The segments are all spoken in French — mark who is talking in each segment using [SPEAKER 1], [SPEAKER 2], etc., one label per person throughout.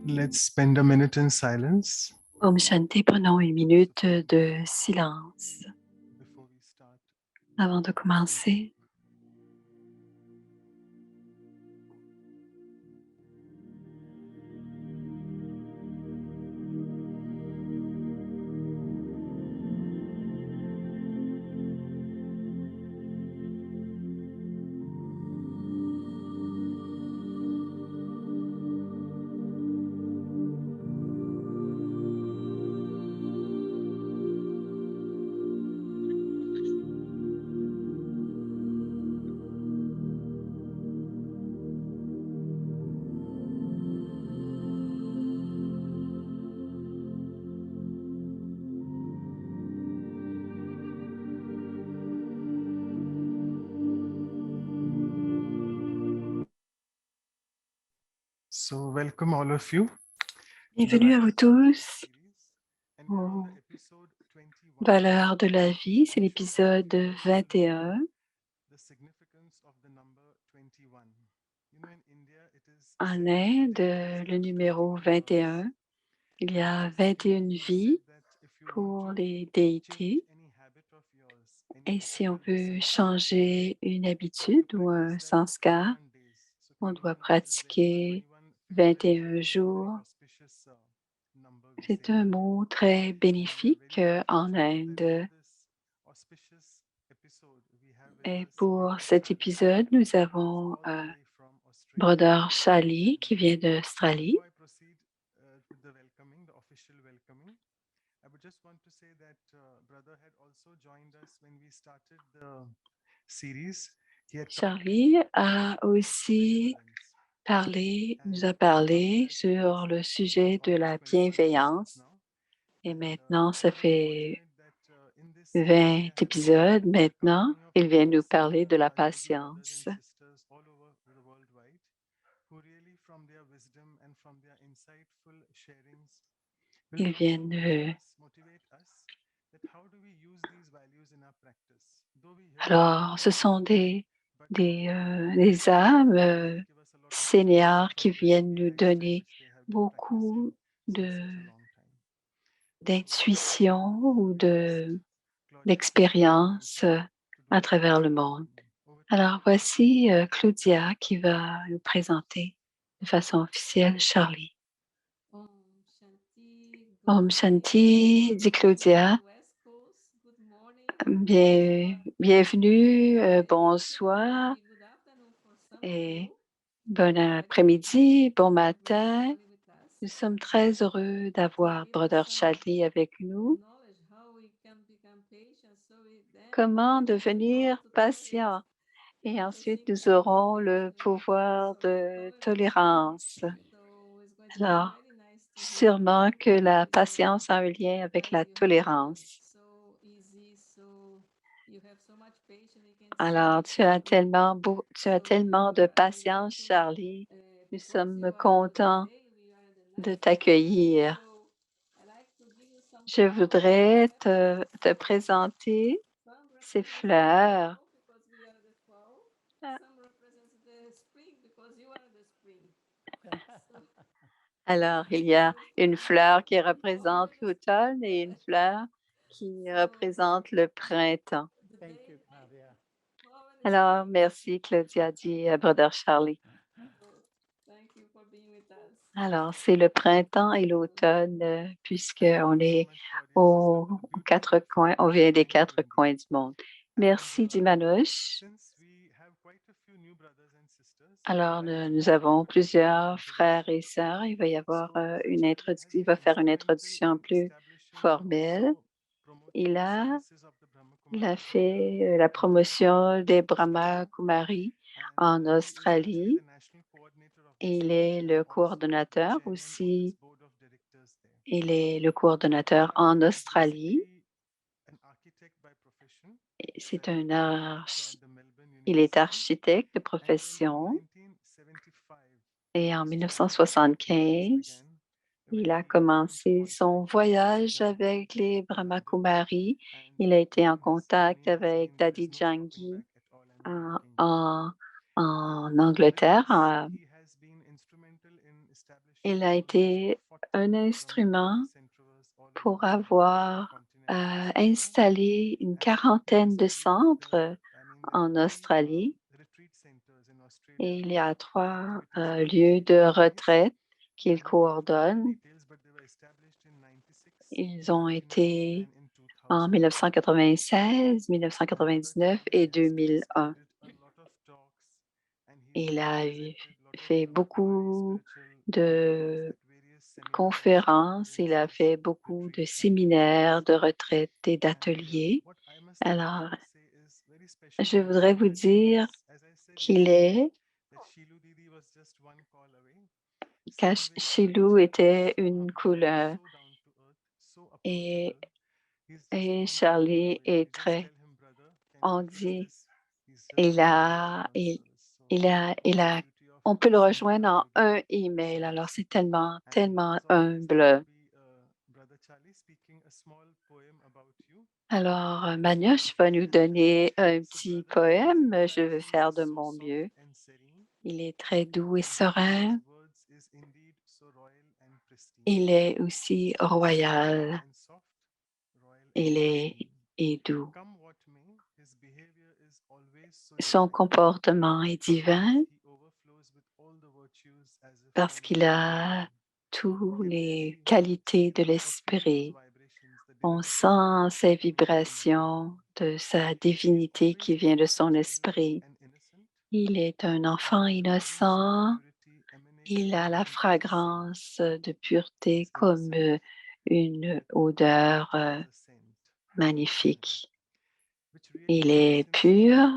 [SPEAKER 1] Let's spend a minute in silence
[SPEAKER 2] Om Shanti, prenons une minute de silence
[SPEAKER 1] before we start.
[SPEAKER 2] avant de commencer.
[SPEAKER 1] So, welcome all of you to the
[SPEAKER 2] Bienvenue à vous
[SPEAKER 1] Values of Life
[SPEAKER 2] tous
[SPEAKER 1] series. And we're on the
[SPEAKER 2] aux
[SPEAKER 1] episode 21,
[SPEAKER 2] valeurs de la vie. C'est
[SPEAKER 1] Official
[SPEAKER 2] l'épisode
[SPEAKER 1] Welcoming,
[SPEAKER 2] 21.
[SPEAKER 1] the significance of the number 21. You know, in India, it is
[SPEAKER 2] En
[SPEAKER 1] said
[SPEAKER 2] Inde,
[SPEAKER 1] that there is
[SPEAKER 2] le
[SPEAKER 1] a
[SPEAKER 2] numéro
[SPEAKER 1] 21 births.
[SPEAKER 2] 21, il y
[SPEAKER 1] And
[SPEAKER 2] a
[SPEAKER 1] it is even
[SPEAKER 2] 21
[SPEAKER 1] said
[SPEAKER 2] vies
[SPEAKER 1] that if you want
[SPEAKER 2] pour
[SPEAKER 1] to
[SPEAKER 2] les
[SPEAKER 1] change
[SPEAKER 2] déités.
[SPEAKER 1] any habit of yours,
[SPEAKER 2] Et
[SPEAKER 1] any
[SPEAKER 2] si on
[SPEAKER 1] old
[SPEAKER 2] veut
[SPEAKER 1] sanskar,
[SPEAKER 2] changer une
[SPEAKER 1] you
[SPEAKER 2] habitude ou
[SPEAKER 1] practice
[SPEAKER 2] un
[SPEAKER 1] that for
[SPEAKER 2] sanskar,
[SPEAKER 1] 21 days. So
[SPEAKER 2] on doit
[SPEAKER 1] 21 days is there. So
[SPEAKER 2] pratiquer
[SPEAKER 1] 21
[SPEAKER 2] 21
[SPEAKER 1] is a very
[SPEAKER 2] jours.
[SPEAKER 1] auspicious number, we say
[SPEAKER 2] C'est
[SPEAKER 1] in
[SPEAKER 2] un
[SPEAKER 1] India.
[SPEAKER 2] mot très
[SPEAKER 1] And we are
[SPEAKER 2] bénéfique
[SPEAKER 1] very
[SPEAKER 2] en
[SPEAKER 1] fortunate that for
[SPEAKER 2] Inde.
[SPEAKER 1] this auspicious episode, we have with
[SPEAKER 2] Et
[SPEAKER 1] us
[SPEAKER 2] pour
[SPEAKER 1] Brother
[SPEAKER 2] cet
[SPEAKER 1] Charlie,
[SPEAKER 2] épisode, nous
[SPEAKER 1] who is
[SPEAKER 2] avons
[SPEAKER 1] all the way from Australia.
[SPEAKER 2] Brother Charlie qui vient
[SPEAKER 1] And
[SPEAKER 2] d'Australie.
[SPEAKER 1] before I proceed with the welcoming, the official welcoming, I would just want to say that Brother had also joined us when we started the series. He had come
[SPEAKER 2] Charlie a
[SPEAKER 1] for
[SPEAKER 2] aussi
[SPEAKER 1] benevolence.
[SPEAKER 2] nous
[SPEAKER 1] And
[SPEAKER 2] a
[SPEAKER 1] from
[SPEAKER 2] parlé
[SPEAKER 1] that,
[SPEAKER 2] sur le
[SPEAKER 1] it's been
[SPEAKER 2] sujet de la
[SPEAKER 1] almost 21 episodes
[SPEAKER 2] bienveillance.
[SPEAKER 1] now.
[SPEAKER 2] Et
[SPEAKER 1] And
[SPEAKER 2] maintenant, ça
[SPEAKER 1] we are very
[SPEAKER 2] fait
[SPEAKER 1] fortunate that in this series we
[SPEAKER 2] 20
[SPEAKER 1] are having
[SPEAKER 2] épisodes
[SPEAKER 1] the
[SPEAKER 2] maintenant.
[SPEAKER 1] company of
[SPEAKER 2] Il vient nous
[SPEAKER 1] most
[SPEAKER 2] parler de la
[SPEAKER 1] valuable brothers and
[SPEAKER 2] patience.
[SPEAKER 1] sisters all over the worldwide who really from their wisdom and from their insightful sharings will
[SPEAKER 2] Il vient
[SPEAKER 1] also help
[SPEAKER 2] de...
[SPEAKER 1] us, motivate us that how do we use these values in our practice. Though we hear about
[SPEAKER 2] Alors, ce sont
[SPEAKER 1] devotion, but
[SPEAKER 2] des
[SPEAKER 1] they
[SPEAKER 2] âmes
[SPEAKER 1] also really give us a lot of tips
[SPEAKER 2] seniors qui
[SPEAKER 1] from their
[SPEAKER 2] viennent nous
[SPEAKER 1] inner lifestyle,
[SPEAKER 2] donner
[SPEAKER 1] which they have been practicing
[SPEAKER 2] beaucoup
[SPEAKER 1] since
[SPEAKER 2] de
[SPEAKER 1] such a long time. So without
[SPEAKER 2] d'intuition ou
[SPEAKER 1] just glorifying our
[SPEAKER 2] d'expérience
[SPEAKER 1] devotion to do
[SPEAKER 2] à
[SPEAKER 1] the
[SPEAKER 2] travers le
[SPEAKER 1] official
[SPEAKER 2] monde.
[SPEAKER 1] welcoming. Over to you,
[SPEAKER 2] Alors,
[SPEAKER 1] Brother.
[SPEAKER 2] voici Claudia qui va nous présenter de façon officielle Charlie.
[SPEAKER 3] Om Shanti, good
[SPEAKER 2] Om
[SPEAKER 3] morning
[SPEAKER 2] Shanti,
[SPEAKER 3] everyone
[SPEAKER 2] dit
[SPEAKER 3] from
[SPEAKER 2] Claudia.
[SPEAKER 3] the West Coast. Good morning. Or
[SPEAKER 2] Bienvenue,
[SPEAKER 3] it could
[SPEAKER 2] bonsoir
[SPEAKER 3] be good afternoon for some of
[SPEAKER 2] et
[SPEAKER 3] you.
[SPEAKER 2] bon
[SPEAKER 3] Very happy
[SPEAKER 2] après-midi, bon
[SPEAKER 3] to have Brother
[SPEAKER 2] matin.
[SPEAKER 3] Charlie with us
[SPEAKER 2] Nous sommes très heureux
[SPEAKER 3] to
[SPEAKER 2] d'avoir
[SPEAKER 3] give us
[SPEAKER 2] Brother
[SPEAKER 3] some
[SPEAKER 2] Charlie avec nous.
[SPEAKER 3] knowledge how we can become patient. So then
[SPEAKER 2] Comment
[SPEAKER 3] we have the power
[SPEAKER 2] devenir
[SPEAKER 3] to tolerate
[SPEAKER 2] patient? Et
[SPEAKER 3] at the
[SPEAKER 2] ensuite,
[SPEAKER 3] same
[SPEAKER 2] nous
[SPEAKER 3] time to
[SPEAKER 2] aurons le
[SPEAKER 3] patiently
[SPEAKER 2] pouvoir
[SPEAKER 3] also
[SPEAKER 2] de
[SPEAKER 3] tolerate.
[SPEAKER 2] tolérance.
[SPEAKER 3] So it's going to be
[SPEAKER 2] Alors,
[SPEAKER 3] very nice to hear from
[SPEAKER 2] sûrement
[SPEAKER 3] you.
[SPEAKER 2] que la
[SPEAKER 3] So
[SPEAKER 2] patience a un lien avec
[SPEAKER 3] because
[SPEAKER 2] la
[SPEAKER 3] you have been
[SPEAKER 2] tolérance.
[SPEAKER 3] so easy, so you have so much patience. We can see
[SPEAKER 2] Alors,
[SPEAKER 3] it from you.
[SPEAKER 2] tu as
[SPEAKER 3] So
[SPEAKER 2] tellement de
[SPEAKER 3] I would like
[SPEAKER 2] patience,
[SPEAKER 3] to
[SPEAKER 2] Charlie. Nous
[SPEAKER 3] because
[SPEAKER 2] sommes
[SPEAKER 3] you are on the
[SPEAKER 2] contents
[SPEAKER 3] day, we are on the
[SPEAKER 2] de
[SPEAKER 3] night.
[SPEAKER 2] t'accueillir.
[SPEAKER 3] So I like to give you some
[SPEAKER 2] Je
[SPEAKER 3] flowers,
[SPEAKER 2] voudrais
[SPEAKER 3] peppermints,
[SPEAKER 2] te présenter
[SPEAKER 3] some
[SPEAKER 2] ces
[SPEAKER 3] represents the
[SPEAKER 2] fleurs.
[SPEAKER 3] fall because we are the fall.
[SPEAKER 2] Ah,
[SPEAKER 3] Some represents the spring because you are the spring. So,
[SPEAKER 2] alors, il y a
[SPEAKER 3] so
[SPEAKER 2] une
[SPEAKER 3] from you,
[SPEAKER 2] fleur qui
[SPEAKER 3] because you
[SPEAKER 2] représente
[SPEAKER 3] are the spring.
[SPEAKER 2] l'automne et une fleur qui
[SPEAKER 3] So
[SPEAKER 2] représente le printemps.
[SPEAKER 3] the day flower the
[SPEAKER 2] Alors,
[SPEAKER 3] spring.
[SPEAKER 2] merci Claudia, dit Brother Charlie.
[SPEAKER 3] So thank you for being with us.
[SPEAKER 2] Alors, c'est le printemps et l'automne, puisqu'on
[SPEAKER 1] Thank you so
[SPEAKER 2] est
[SPEAKER 1] much, Claudia.
[SPEAKER 2] aux
[SPEAKER 1] Such a beautiful
[SPEAKER 2] quatre coins, on
[SPEAKER 1] introduction
[SPEAKER 2] vient des
[SPEAKER 1] from you
[SPEAKER 2] quatre coins
[SPEAKER 1] indeed.
[SPEAKER 2] du monde.
[SPEAKER 1] And
[SPEAKER 2] Merci, dit Manouche.
[SPEAKER 1] since we have quite a few new brothers and sisters, I would
[SPEAKER 2] Alors,
[SPEAKER 1] like to
[SPEAKER 2] nous
[SPEAKER 1] give
[SPEAKER 2] avons
[SPEAKER 1] a quick
[SPEAKER 2] plusieurs frères
[SPEAKER 1] introduction.
[SPEAKER 2] et sœurs. Il va y avoir
[SPEAKER 1] So, Brother
[SPEAKER 2] une
[SPEAKER 1] Charlie has
[SPEAKER 2] introduction, il va
[SPEAKER 1] been
[SPEAKER 2] faire une
[SPEAKER 1] instrumental
[SPEAKER 2] introduction
[SPEAKER 1] in
[SPEAKER 2] plus
[SPEAKER 1] establishing and
[SPEAKER 2] formelle.
[SPEAKER 1] also
[SPEAKER 2] Il
[SPEAKER 1] promoting the
[SPEAKER 2] a
[SPEAKER 1] services of the Brahma Kumaris in
[SPEAKER 2] fait la
[SPEAKER 1] Australia,
[SPEAKER 2] promotion des Brahma
[SPEAKER 1] Australia.
[SPEAKER 2] Kumaris
[SPEAKER 1] And
[SPEAKER 2] en
[SPEAKER 1] he is actually
[SPEAKER 2] Australie
[SPEAKER 1] the national coordinator of
[SPEAKER 2] et
[SPEAKER 1] this
[SPEAKER 2] il
[SPEAKER 1] group
[SPEAKER 2] est
[SPEAKER 1] and
[SPEAKER 2] le
[SPEAKER 1] also the
[SPEAKER 2] coordonnateur
[SPEAKER 1] chairman of its
[SPEAKER 2] aussi.
[SPEAKER 1] board of directors there.
[SPEAKER 2] Il est le coordonnateur en
[SPEAKER 1] He is
[SPEAKER 2] Australie.
[SPEAKER 1] basically an architect by profession,
[SPEAKER 2] C'est
[SPEAKER 1] and
[SPEAKER 2] un
[SPEAKER 1] he lectured at the Melbourne
[SPEAKER 2] Il est
[SPEAKER 1] University.
[SPEAKER 2] architecte de
[SPEAKER 1] And in
[SPEAKER 2] profession
[SPEAKER 1] 1975,
[SPEAKER 2] et en
[SPEAKER 1] he started his pilgrimage
[SPEAKER 2] 1975,
[SPEAKER 1] again when
[SPEAKER 2] il a
[SPEAKER 1] he got into
[SPEAKER 2] commencé son
[SPEAKER 1] contact with
[SPEAKER 2] voyage
[SPEAKER 1] Siddhartha
[SPEAKER 2] avec les
[SPEAKER 1] Pandit.
[SPEAKER 2] Brahmakumaris.
[SPEAKER 1] And
[SPEAKER 2] Il a été en
[SPEAKER 1] from his
[SPEAKER 2] contact
[SPEAKER 1] journey, he was
[SPEAKER 2] avec
[SPEAKER 1] saying there is
[SPEAKER 2] Daddy
[SPEAKER 1] no stopping
[SPEAKER 2] Jangi
[SPEAKER 1] back at all, and we are
[SPEAKER 2] en,
[SPEAKER 1] looking forward.
[SPEAKER 2] en, en
[SPEAKER 1] Within
[SPEAKER 2] Angleterre.
[SPEAKER 1] this, he has been instrumental in establishing
[SPEAKER 2] Il a été un instrument pour avoir installé une quarantaine de centres en Australie. Et il y a 3 lieux de retraite qu'il coordonne. Ils ont été en 1996, 1999 et 2001. Il a fait beaucoup de conférences, il a fait beaucoup de séminaires, de retraites et d'ateliers. Alors, je voudrais vous dire qu'il est, Shilou était une couleur et Charlie est très, on dit, on peut le rejoindre en un email. Alors, c'est tellement, tellement humble. Alors, Manouche va nous donner un petit poème. Je vais faire de mon mieux. Il est très doux et serein. Il est aussi royal. Il est doux. Son comportement est divin parce qu'il a toutes les qualités de l'esprit. On sent ses vibrations de sa divinité qui vient de son esprit. Il est un enfant innocent. Il a la fragrance de pureté comme une odeur magnifique. Il est pur.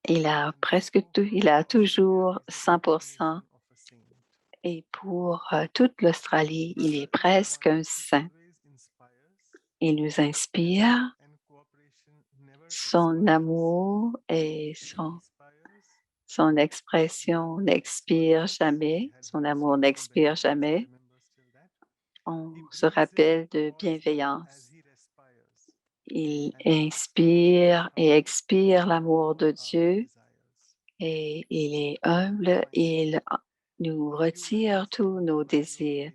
[SPEAKER 2] Il a presque tout. Il a toujours 100%. Et pour toute l'Australie, il est presque un saint. Il nous inspire. Son amour et son expression n'expire jamais. Son amour n'expire jamais. On se rappelle de bienveillance. Il inspire et expire l'amour de Dieu et il est humble. Il nous retire tous nos désirs.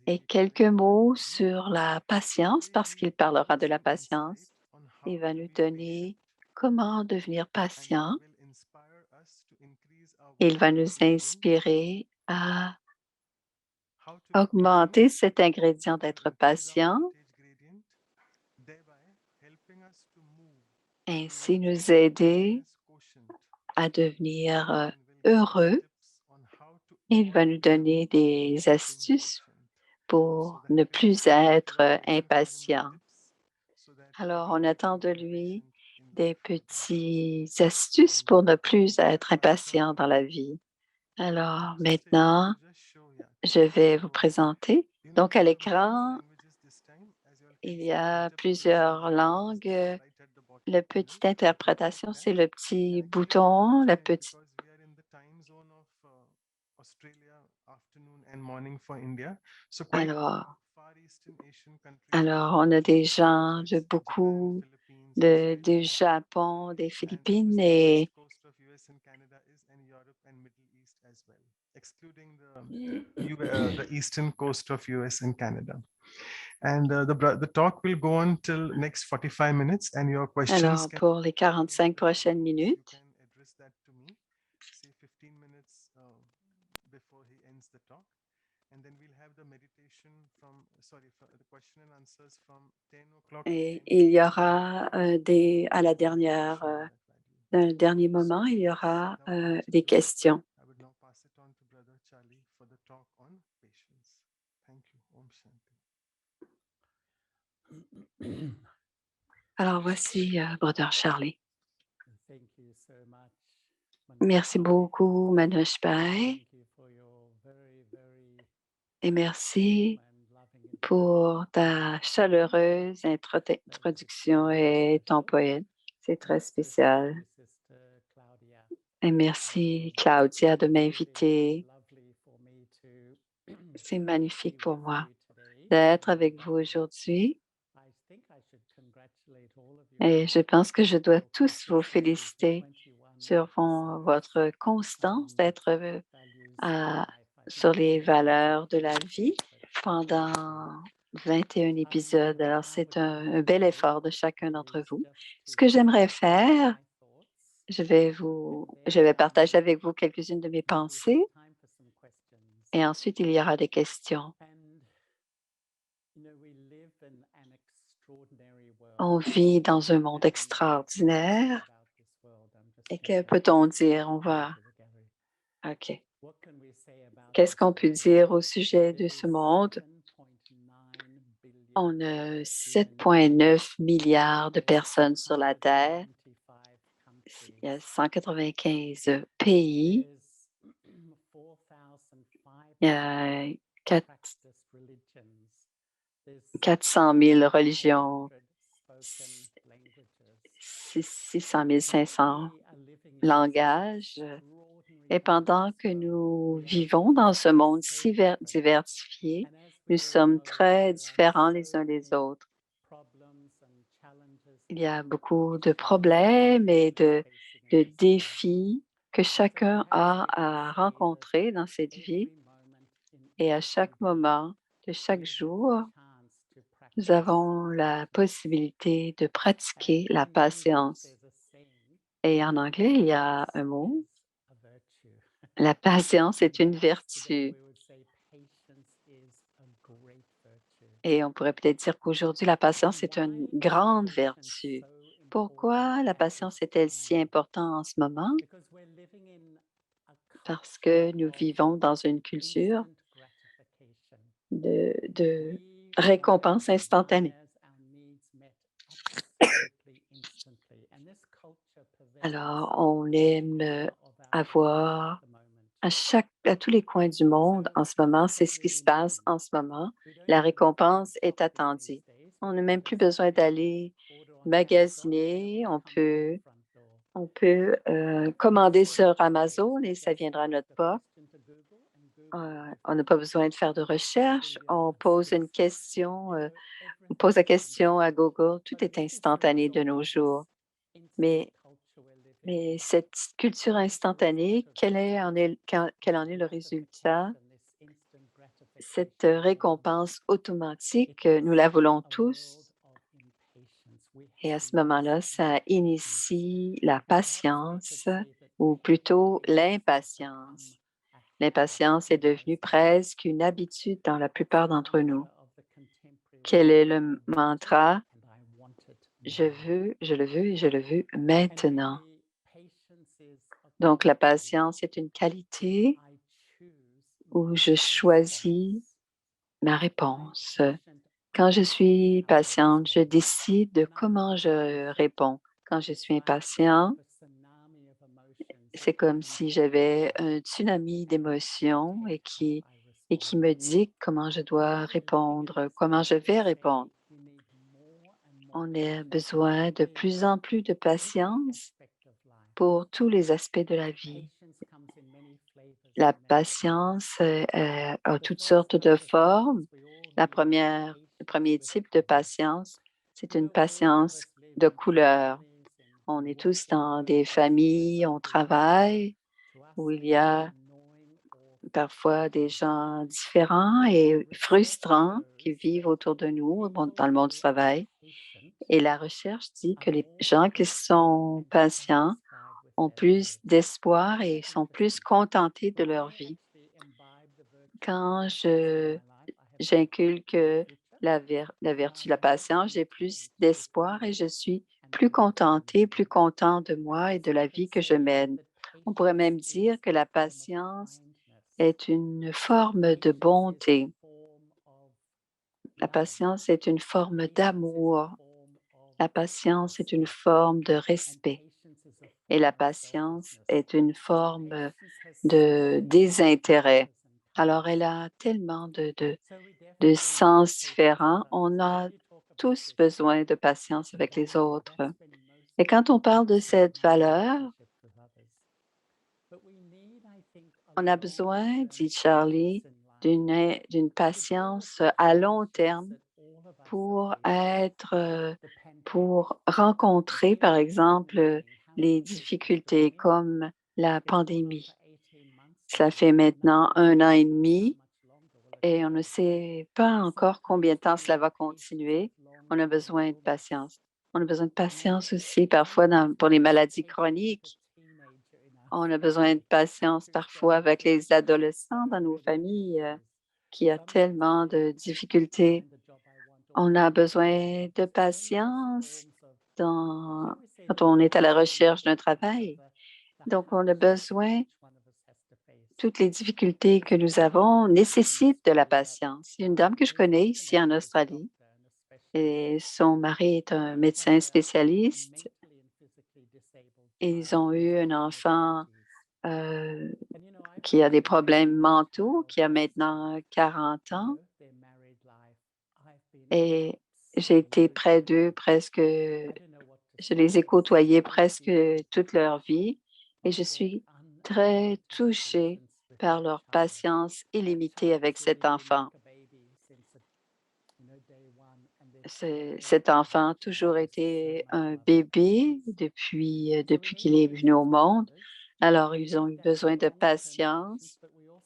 [SPEAKER 2] Et quelques mots sur la patience, parce qu'il parlera de la patience. Il va nous donner comment devenir patient. Il va nous inspirer à augmenter cet ingrédient d'être patient, ainsi nous aider à devenir heureux. Il va nous donner des astuces pour ne plus être impatient. Alors, on attend de lui des petites astuces pour ne plus être impatient dans la vie. Alors, maintenant, je vais vous présenter. Donc, à l'écran, il y a plusieurs langues. La petite interprétation, c'est le petit bouton, la petite. Alors, on a des gens de beaucoup du Japon, des Philippines et
[SPEAKER 1] excluding the eastern coast of US and Canada. And the talk will go on till next 45 minutes and your questions.
[SPEAKER 2] Alors, pour les 45 prochaines minutes, et il y aura à la dernière, dans le dernier moment, il y aura des questions. Alors, voici Brother Charlie. Merci beaucoup, Manouche Pai. Et merci pour ta chaleureuse introduction et ton poème. C'est très spécial. Et merci, Claudia, de m'inviter. C'est magnifique pour moi d'être avec vous aujourd'hui. Et je pense que je dois tous vous féliciter sur votre constance d'être sur les valeurs de la vie pendant 21 épisodes. Alors, c'est un bel effort de chacun d'entre vous. Ce que j'aimerais faire, je vais partager avec vous quelques-unes de mes pensées et ensuite il y aura des questions. On vit dans un monde extraordinaire. Et que peut-on dire? OK. Qu'est-ce qu'on peut dire au sujet de ce monde? On a 7,9 milliards de personnes sur la Terre. Il y a 195 pays. Il y a 400 000 religions, 600 500 langages. Et pendant que nous vivons dans ce monde si diversifié, nous sommes très différents les uns des autres. Il y a beaucoup de problèmes et de défis que chacun a à rencontrer dans cette vie. Et à chaque moment de chaque jour, nous avons la possibilité de pratiquer la patience. Et en anglais, il y a un mot. La patience est une vertu. Et on pourrait peut-être dire qu'aujourd'hui, la patience est une grande vertu. Pourquoi la patience est-elle si importante en ce moment? Parce que nous vivons dans une culture de récompense instantanée. Alors, on aime avoir à tous les coins du monde en ce moment, c'est ce qui se passe en ce moment. La récompense est attendue. On n'a même plus besoin d'aller magasiner. On peut commander sur Amazon et ça viendra à notre porte. On n'a pas besoin de faire de recherche. On pose une question, on pose la question à Google. Tout est instantané de nos jours. Mais cette culture instantanée, quel en est le résultat? Cette récompense automatique, nous la voulons tous. Et à ce moment-là, ça initie la patience ou plutôt l'impatience. L'impatience est devenue presque une habitude dans la plupart d'entre nous. Quel est le mantra? Je veux, je le veux et je le veux maintenant. Donc, la patience est une qualité où je choisis ma réponse. Quand je suis patiente, je décide de comment je réponds. Quand je suis impatient, c'est comme si j'avais un tsunami d'émotions et qui me dit comment je dois répondre, comment je vais répondre. On a besoin de plus en plus de patience pour tous les aspects de la vie. La patience a toutes sortes de formes. Le premier type de patience, c'est une patience de couleur. On est tous dans des familles, on travaille, où il y a parfois des gens différents et frustrants qui vivent autour de nous dans le monde du travail. Et la recherche dit que les gens qui sont patients ont plus d'espoir et sont plus contentés de leur vie. Quand j'inculque la vertu de la patience, j'ai plus d'espoir et je suis plus contentée, plus content de moi et de la vie que je mène. On pourrait même dire que la patience est une forme de bonté. La patience est une forme d'amour. La patience est une forme de respect. Et la patience est une forme de désintérêt. Alors, elle a tellement de sens différents. On a tous besoin de patience avec les autres. Et quand on parle de cette valeur, on a besoin, dit Charlie, d'une patience à long terme pour pour rencontrer, par exemple, les difficultés comme la pandémie. Cela fait maintenant 1 an et demi et on ne sait pas encore combien de temps cela va continuer. On a besoin de patience. On a besoin de patience aussi parfois pour les maladies chroniques. On a besoin de patience parfois avec les adolescents dans nos familles qui a tellement de difficultés. On a besoin de patience quand on est à la recherche d'un travail. Donc, on a besoin, toutes les difficultés que nous avons nécessitent de la patience. Il y a une dame que je connais ici en Australie et son mari est un médecin spécialiste. Ils ont eu un enfant qui a des problèmes mentaux, qui a maintenant 40 ans. Et j'ai été près d'eux presque, je les ai côtoyés presque toute leur vie et je suis très touchée par leur patience illimitée avec cet enfant. Cet enfant a toujours été un bébé depuis qu'il est venu au monde. Alors, ils ont eu besoin de patience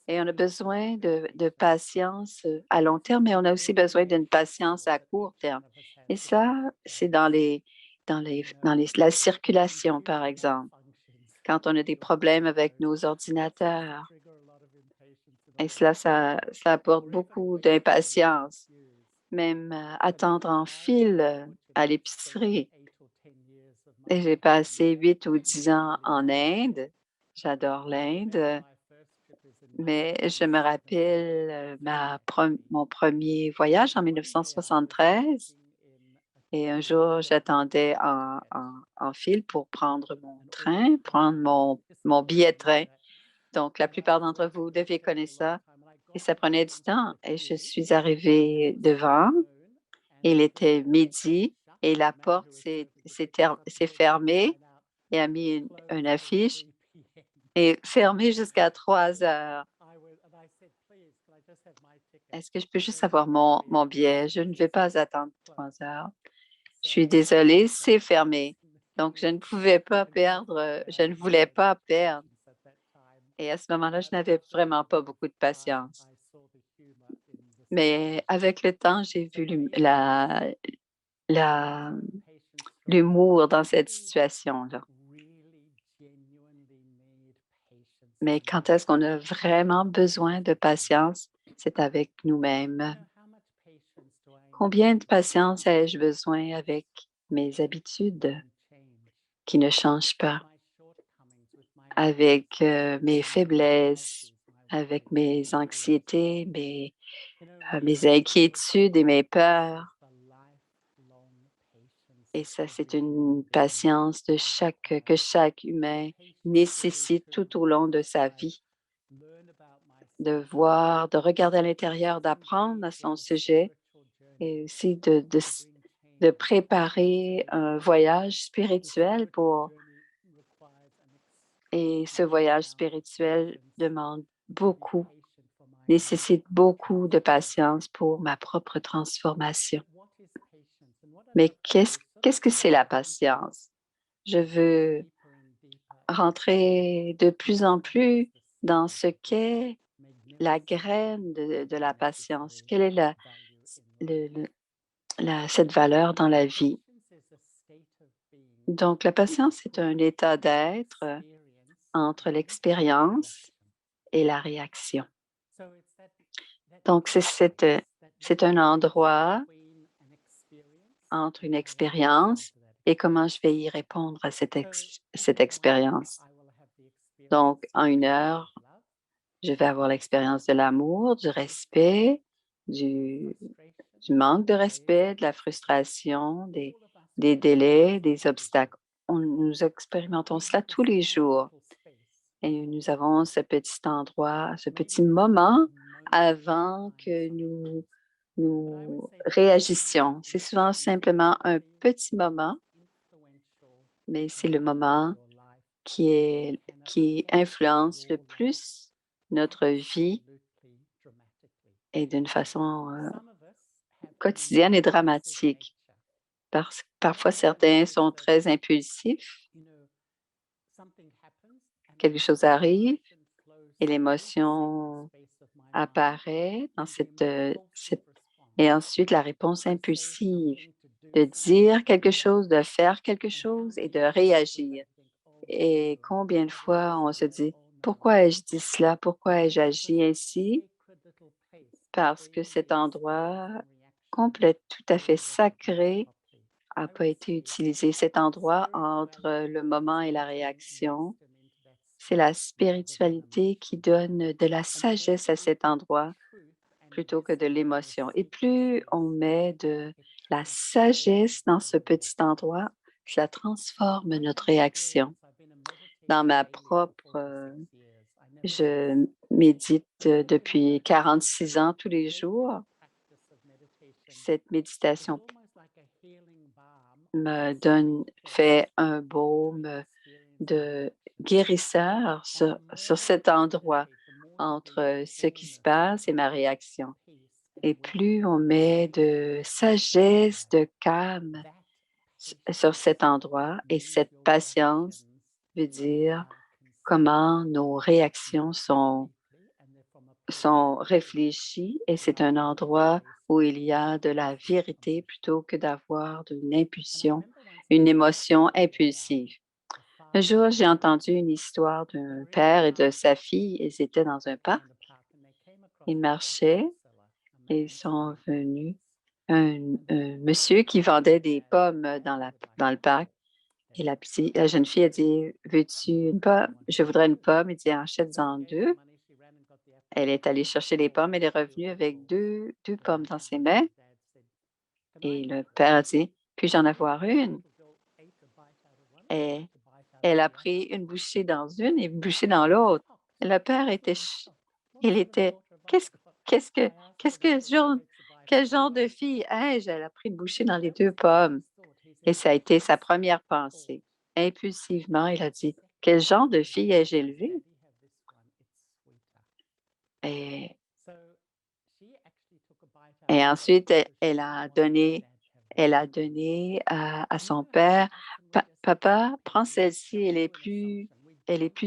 [SPEAKER 2] et on a besoin de patience à long terme, mais on a aussi besoin d'une patience à court terme. Et ça, c'est dans la circulation, par exemple, quand on a des problèmes avec nos ordinateurs. Et ça apporte beaucoup d'impatience. Même attendre en file à l'épicerie. Et j'ai passé 8 ou 10 ans en Inde. J'adore l'Inde. Mais je me rappelle mon premier voyage en 1973. Et un jour, j'attendais en file pour prendre mon train, prendre mon billet de train. Donc, la plupart d'entre vous devez connaître ça. Et ça prenait du temps. Et je suis arrivée devant. Il était midi et la porte s'est fermée et a mis une affiche et fermée jusqu'à 3 heures. Est-ce que je peux juste avoir mon billet? Je ne vais pas attendre 3 heures. Je suis désolée, c'est fermé. Donc, je ne pouvais pas perdre, je ne voulais pas perdre. Et à ce moment-là, je n'avais vraiment pas beaucoup de patience. Mais avec le temps, j'ai vu l'humour dans cette situation-là. Mais quand est-ce qu'on a vraiment besoin de patience? C'est avec nous-mêmes. Combien de patience ai-je besoin avec mes habitudes qui ne changent pas, avec mes faiblesses, avec mes anxiétés, mes inquiétudes et mes peurs? Et ça, c'est une patience que chaque humain nécessite tout au long de sa vie. De voir, de regarder à l'intérieur, d'apprendre à son sujet et aussi de préparer un voyage spirituel et ce voyage spirituel nécessite beaucoup de patience pour ma propre transformation. Mais qu'est-ce que c'est la patience? Je veux rentrer de plus en plus dans ce qu'est la graine de la patience. Quelle est cette valeur dans la vie? Donc, la patience est un état d'être entre l'expérience et la réaction. Donc, c'est un endroit entre une expérience et comment je vais y répondre à cette expérience. Donc, en 1 heure, je vais avoir l'expérience de l'amour, du respect, du manque de respect, de la frustration, des délais, des obstacles. Nous expérimentons cela tous les jours. Et nous avons ce petit endroit, ce petit moment avant que nous réagissions. C'est souvent simplement un petit moment, mais c'est le moment qui influence le plus notre vie et d'une façon quotidienne et dramatique. Parce que parfois, certains sont très impulsifs. Quelque chose arrive et l'émotion apparaît dans et ensuite la réponse impulsive de dire quelque chose, de faire quelque chose et de réagir. Et combien de fois on se dit, pourquoi ai-je dit cela? Pourquoi ai-je agi ainsi? Parce que cet endroit complet, tout à fait sacré, n'a pas été utilisé. Cet endroit entre le moment et la réaction, c'est la spiritualité qui donne de la sagesse à cet endroit plutôt que de l'émotion. Et plus on met de la sagesse dans ce petit endroit, ça transforme notre réaction. Dans ma propre, je médite depuis 46 ans tous les jours. Cette méditation fait un baume de guérisseur sur cet endroit entre ce qui se passe et ma réaction. Et plus on met de sagesse, de calme sur cet endroit, et cette patience veut dire comment nos réactions sont réfléchies, et c'est un endroit où il y a de la vérité plutôt que d'avoir une émotion impulsive. Un jour, j'ai entendu une histoire d'un père et de sa fille. Ils étaient dans un parc. Ils marchaient et ils sont venus un monsieur qui vendait des pommes dans le parc. Et la jeune fille a dit, « Veux-tu une pomme? Je voudrais une pomme. » Il dit, « Achète-en deux. » Elle est allée chercher les pommes. Elle est revenue avec deux pommes dans ses mains. Et le père a dit, « Puis-je en avoir une? » Et elle a pris une bouchée dans une et une bouchée dans l'autre. Le père il était, qu'est-ce que, qu'est-ce que ce genre, quel genre de fille ai-je? Elle a pris une bouchée dans les deux pommes. Et ça a été sa première pensée. Impulsivement, il a dit, quel genre de fille ai-je élevée? Et, et ensuite, elle a donné à son père, Papa, prends celle-ci, elle est plus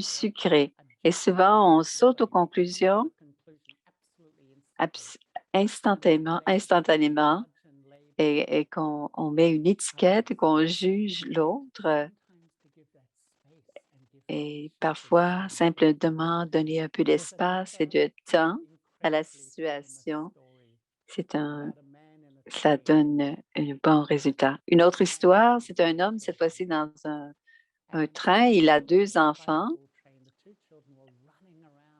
[SPEAKER 2] sucrée. Et souvent, on saute aux conclusions instantanément et qu'on met une étiquette et qu'on juge l'autre. Et parfois, simplement donner un peu d'espace et de temps à la situation, ça donne un bon résultat. Une autre histoire, c'est un homme, cette fois-ci dans un train. Il a 2 enfants.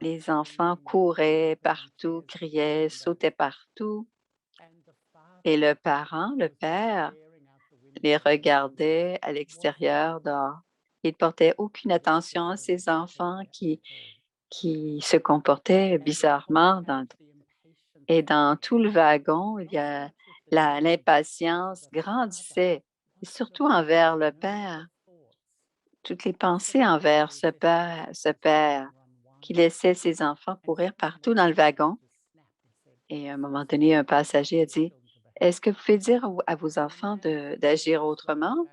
[SPEAKER 2] Les enfants couraient partout, criaient, sautaient partout. Et le père, les regardait à l'extérieur dehors. Il ne portait aucune attention à ses enfants qui se comportaient bizarrement. Et dans tout le wagon, il y a l'impatience grandissait, et surtout envers le père. Toutes les pensées envers ce père qui laissait ses enfants courir partout dans le wagon. Et à un moment donné, un passager a dit, « Est-ce que vous pouvez dire à vos enfants d'agir autrement? »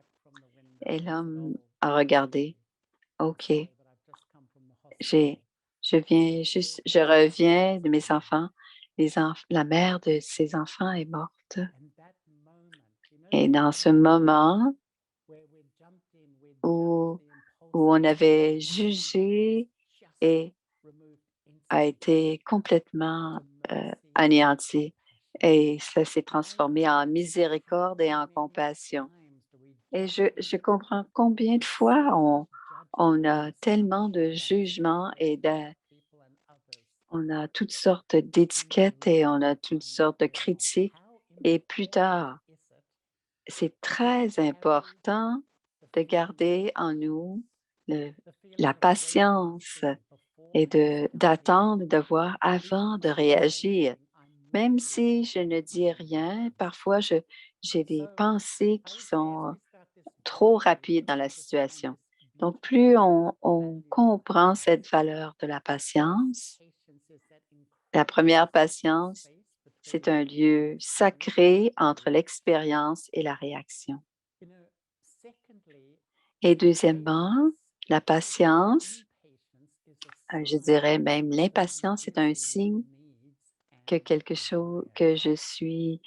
[SPEAKER 2] Et l'homme a regardé. « OK, je reviens de mes enfants. La mère de ses enfants est morte. » Et dans ce moment où on avait jugé et a été complètement anéanti, et ça s'est transformé en miséricorde et en compassion. Et je comprends combien de fois on a tellement de jugements et on a toutes sortes d'étiquettes et on a toutes sortes de critiques. Et plus tard, c'est très important de garder en nous la patience et d'attendre, de voir avant de réagir. Même si je ne dis rien, parfois j'ai des pensées qui sont trop rapides dans la situation. Donc, plus on comprend cette valeur de la patience, la première patience, c'est un lieu sacré entre l'expérience et la réaction. Et deuxièmement, la patience je dirais même l'impatience est un signe que que je suis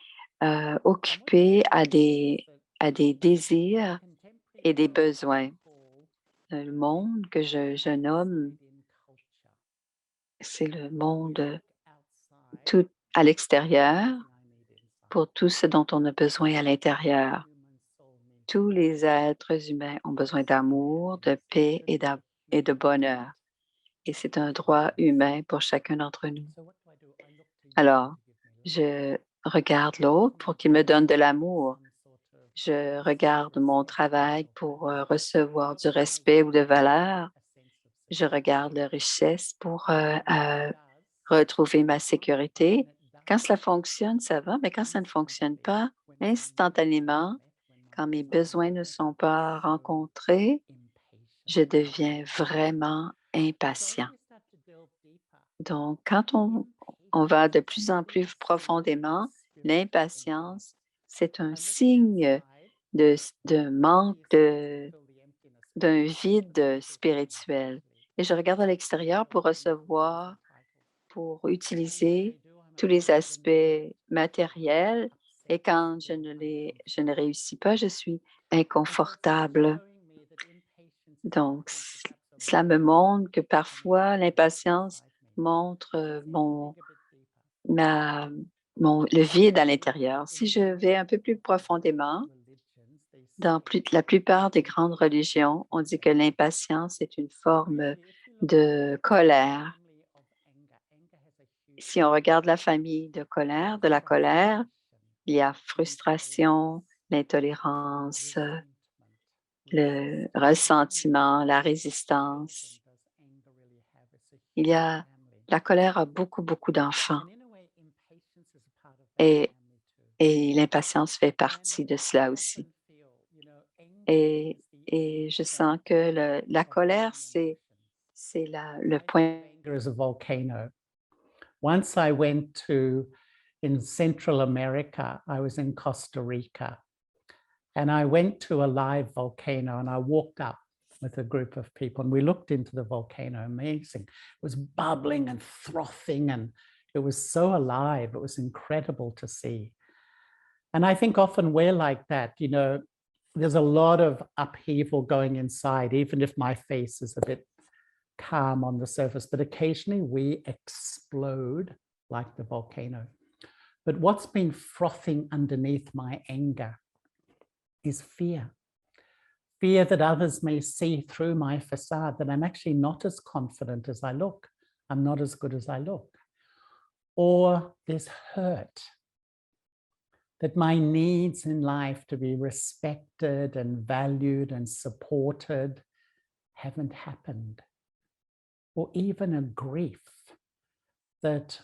[SPEAKER 2] occupée à des désirs et des besoins. Le monde que je nomme, c'est le monde tout à l'extérieur pour tout ce dont on a besoin à l'intérieur. Tous les êtres humains ont besoin d'amour, de paix et de bonheur. Et c'est un droit humain pour chacun d'entre nous. Alors, je regarde l'autre pour qu'il me donne de l'amour. Je regarde mon travail pour recevoir du respect ou de valeur. Je regarde la richesse pour retrouver ma sécurité. Quand cela fonctionne, ça va, mais quand ça ne fonctionne pas, instantanément, quand mes besoins ne sont pas rencontrés, je deviens vraiment impatient. Donc, quand on va de plus en plus profondément, l'impatience, c'est un signe de manque d'un vide spirituel. Et je regarde à l'extérieur pour recevoir, pour utiliser tous les aspects matériels. Et quand je ne réussis pas, je suis inconfortable. Donc, cela me montre que parfois l'impatience montre le vide à l'intérieur. Si je vais un peu plus profondément, dans la plupart des grandes religions, on dit que l'impatience est une forme de colère. Si on regarde la famille de la colère, il y a frustration, l'intolérance, le ressentiment, la résistance. La colère a beaucoup, beaucoup d'enfants et l'impatience fait partie de cela aussi. Et je sens que la colère, c'est le point.
[SPEAKER 4] As a volcano. Once I went in Central America, I was in Costa Rica, and I went to a live volcano and I walked up with a group of people and we looked into the volcano. Amazing. It was bubbling and frothing and it was so alive. It was incredible to see. And I think often we're like that, there's a lot of upheaval going inside, even if my face is a bit calm on the surface, but occasionally we explode like the volcano. But what's been frothing underneath my anger is fear. Fear that others may see through my facade, that I'm actually not as confident as I look. I'm not as good as I look. Or there's hurt, that my needs in life to be respected and valued and supported haven't happened. Or even a grief that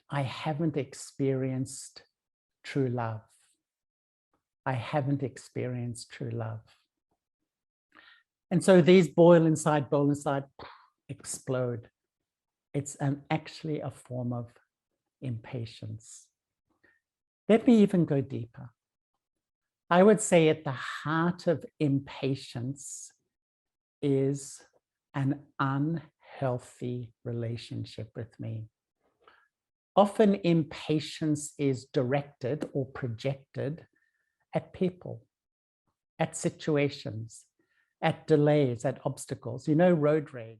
[SPEAKER 4] I haven't experienced true love. I haven't experienced true love. And so these boil inside, explode. It's actually a form of impatience. Let me even go deeper. I would say at the heart of impatience is an unhealthy relationship with me. Often impatience is directed or projected at people, at situations, at delays, at obstacles, road rage.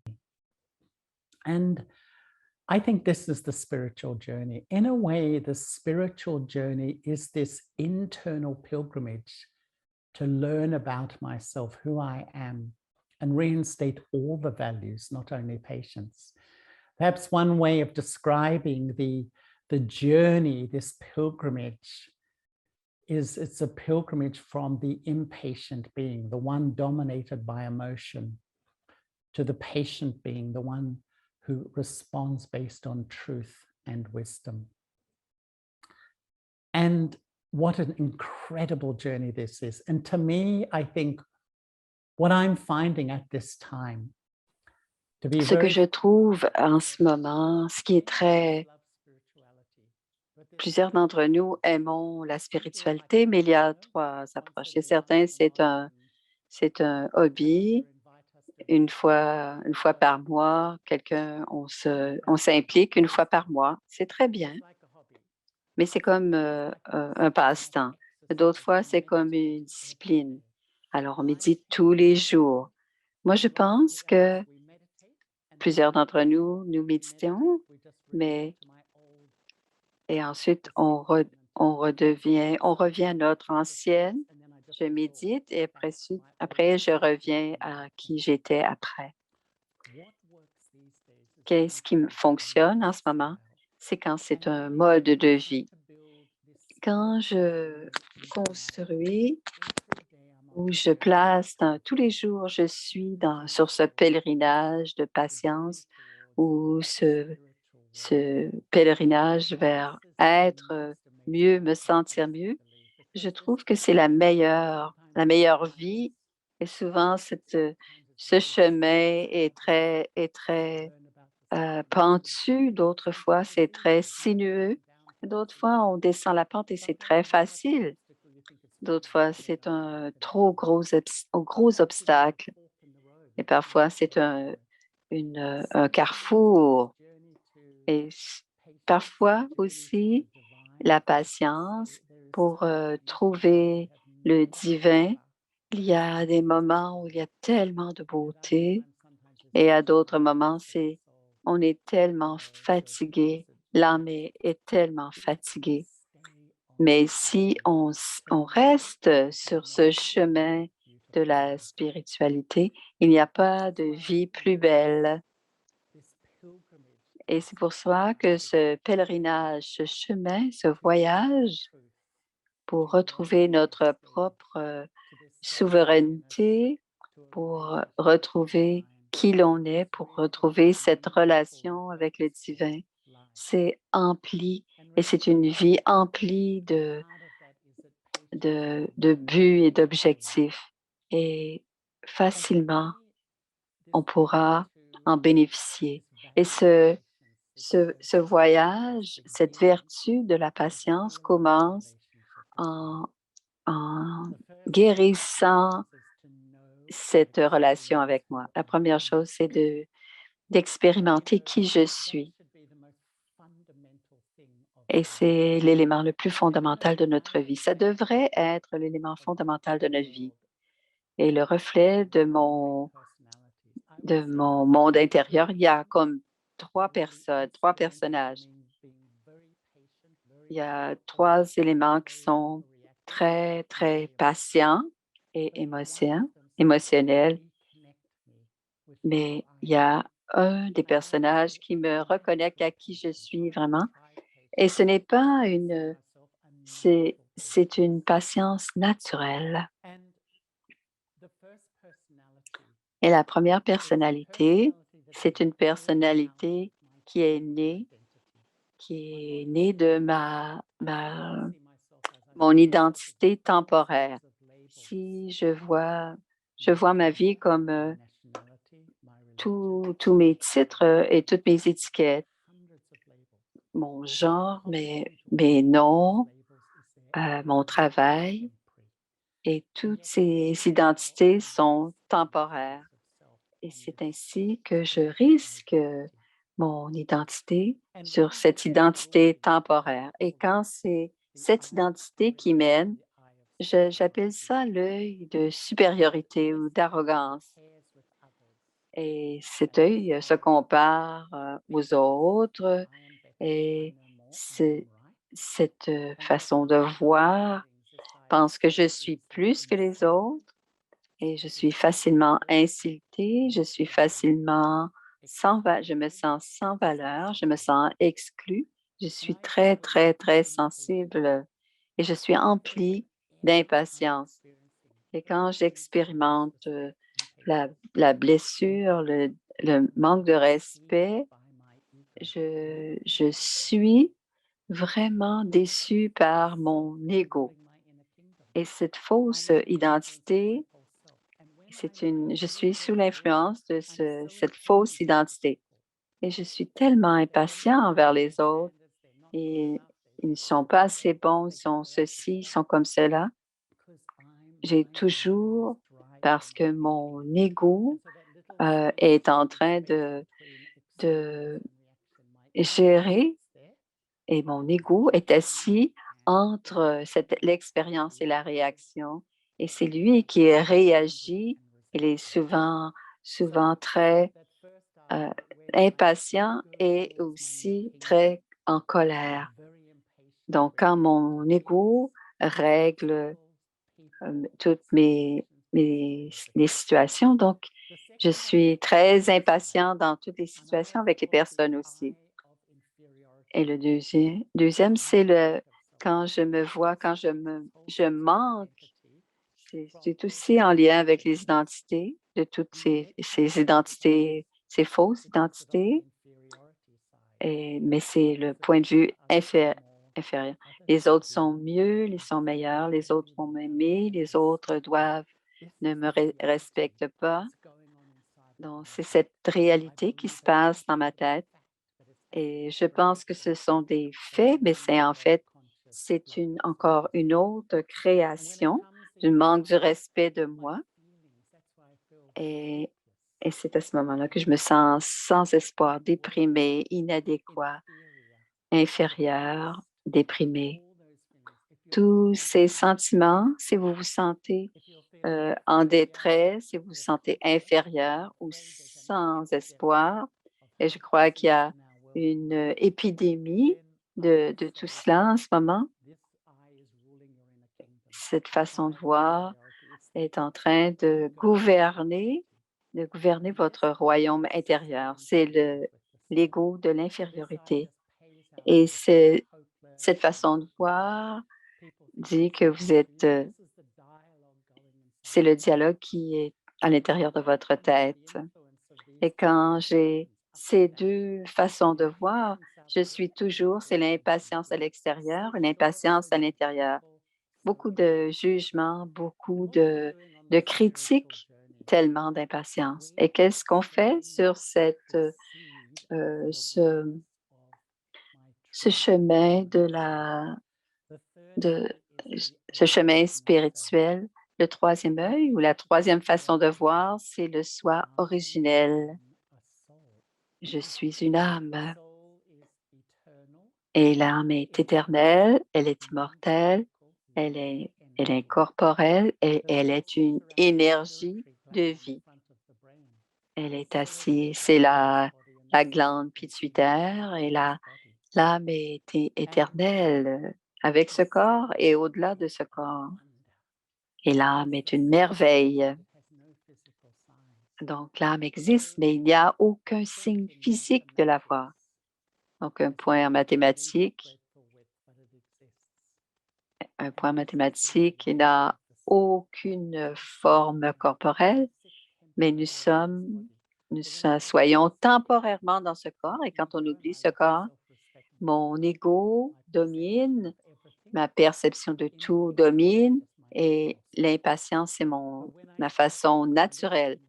[SPEAKER 4] And I think this is the spiritual journey. In a way, the spiritual journey is this internal pilgrimage to learn about myself, who I am, and reinstate all the values, not only patience. Perhaps one way of describing the journey, this pilgrimage, is it's a pilgrimage from the impatient being, the one dominated by emotion, to the patient being, the one who responds based on truth and wisdom. And what an incredible journey this is. And to me, I think what I'm finding at this time, to be
[SPEAKER 2] Ce que je trouve en ce moment, ce qui est très... Plusieurs d'entre nous aimons la spiritualité, mais il y a trois approches. Chez certains, c'est un hobby une fois par mois, on s'implique une fois par mois. C'est très bien, mais c'est comme un passe-temps. D'autres fois, c'est comme une discipline. Alors, on médite tous les jours. Moi, je pense que plusieurs d'entre nous, nous méditons, mais et ensuite, on revient à notre ancienne. Je médite et après, je reviens à qui j'étais après. Qu'est-ce qui fonctionne en ce moment? C'est quand c'est un mode de vie. Quand je construis ou je place tous les jours, je suis sur ce pèlerinage de patience ou ce pèlerinage vers être mieux, me sentir mieux. Je trouve que c'est la meilleure vie. Et souvent, ce chemin est très pentu. D'autres fois, c'est très sinueux. D'autres fois, on descend la pente et c'est très facile. D'autres fois, c'est un trop gros obstacle. Et parfois, c'est un carrefour. Et parfois aussi, la patience pour trouver le divin. Il y a des moments où il y a tellement de beauté et à d'autres moments, on est tellement fatigué. L'âme est tellement fatiguée. Mais si on reste sur ce chemin de la spiritualité, il n'y a pas de vie plus belle. Et c'est pour ça que ce pèlerinage, ce chemin, ce voyage pour retrouver notre propre souveraineté, pour retrouver qui l'on est, pour retrouver cette relation avec le divin, c'est empli et c'est une vie emplie de buts et d'objectifs. Et facilement, on pourra en bénéficier. Et ce voyage, cette vertu de la patience commence en guérissant cette relation avec moi. La première chose, c'est d'expérimenter qui je suis. Et c'est l'élément le plus fondamental de notre vie. Ça devrait être l'élément fondamental de notre vie et le reflet de mon monde intérieur. Il y a comme trois personnages. Il y a trois éléments qui sont très, très patients et émotionnels. Mais il y a un des personnages qui me reconnecte à qui je suis vraiment. Et ce n'est pas c'est une patience naturelle. Et la première personnalité, c'est une personnalité qui est née de mon identité temporaire. Si je vois ma vie comme tous mes titres et toutes mes étiquettes, mon genre, mes noms, mon travail, et toutes ces identités sont temporaires. Et c'est ainsi que je risque mon identité sur cette identité temporaire. Et quand c'est cette identité qui mène, j'appelle ça l'œil de supériorité ou d'arrogance. Et cet œil se compare aux autres et cette façon de voir pense que je suis plus que les autres et je suis facilement insultée, je me sens sans valeur, je me sens exclue, je suis très, très, très sensible et je suis emplie d'impatience. Et quand j'expérimente la blessure, le manque de respect, je suis vraiment déçue par mon ego. Et cette fausse identité, je suis sous l'influence de cette fausse identité. Et je suis tellement impatient envers les autres. Et ils ne sont pas assez bons, ils sont ceci, ils sont comme cela. J'ai toujours, parce que mon ego est en train de gérer et mon ego est assis entre l'expérience et la réaction. Et c'est lui qui réagit. Il est souvent très impatient et aussi très en colère. Donc, quand mon ego règle toutes les situations, donc je suis très impatient dans toutes les situations avec les personnes aussi. Et le deuxième, c'est quand je me vois, quand je manque, c'est aussi en lien avec les identités, de toutes ces identités, ces fausses identités, mais c'est le point de vue inférieur. Les autres sont mieux, ils sont meilleurs, les autres vont m'aimer, les autres ne me respectent pas. Donc, c'est cette réalité qui se passe dans ma tête. Et je pense que ce sont des faits, mais c'est encore une autre création du manque du respect de moi. Et c'est à ce moment-là que je me sens sans espoir, déprimée, inadéquat, inférieur, déprimé. Tous ces sentiments, si vous vous sentez en détresse, si vous vous sentez inférieur ou sans espoir, et je crois qu'il y a une épidémie de tout cela en ce moment. Cette façon de voir est en train de gouverner votre royaume intérieur. C'est l'ego de l'infériorité. Et cette façon de voir dit que vous êtes, c'est le dialogue qui est à l'intérieur de votre tête. Et quand j'ai ces deux façons de voir, c'est l'impatience à l'extérieur et l'impatience à l'intérieur. Beaucoup de jugements, beaucoup de critiques, tellement d'impatience. Et qu'est-ce qu'on fait sur ce chemin ce chemin spirituel? Le troisième œil ou la troisième façon de voir, c'est le soi originel. Je suis une âme et l'âme est éternelle, elle est immortelle, elle est incorporelle et elle est une énergie de vie. Elle est assise, c'est la glande pituitaire et l'âme est éternelle avec ce corps et au-delà de ce corps. Et l'âme est une merveille. Donc, l'âme existe, mais il n'y a aucun signe physique de la voir. Donc, un point mathématique qui n'a aucune forme corporelle, mais nous soyons temporairement dans ce corps et quand on oublie ce corps, mon ego domine, ma perception de tout domine et l'impatience, c'est ma façon naturelle.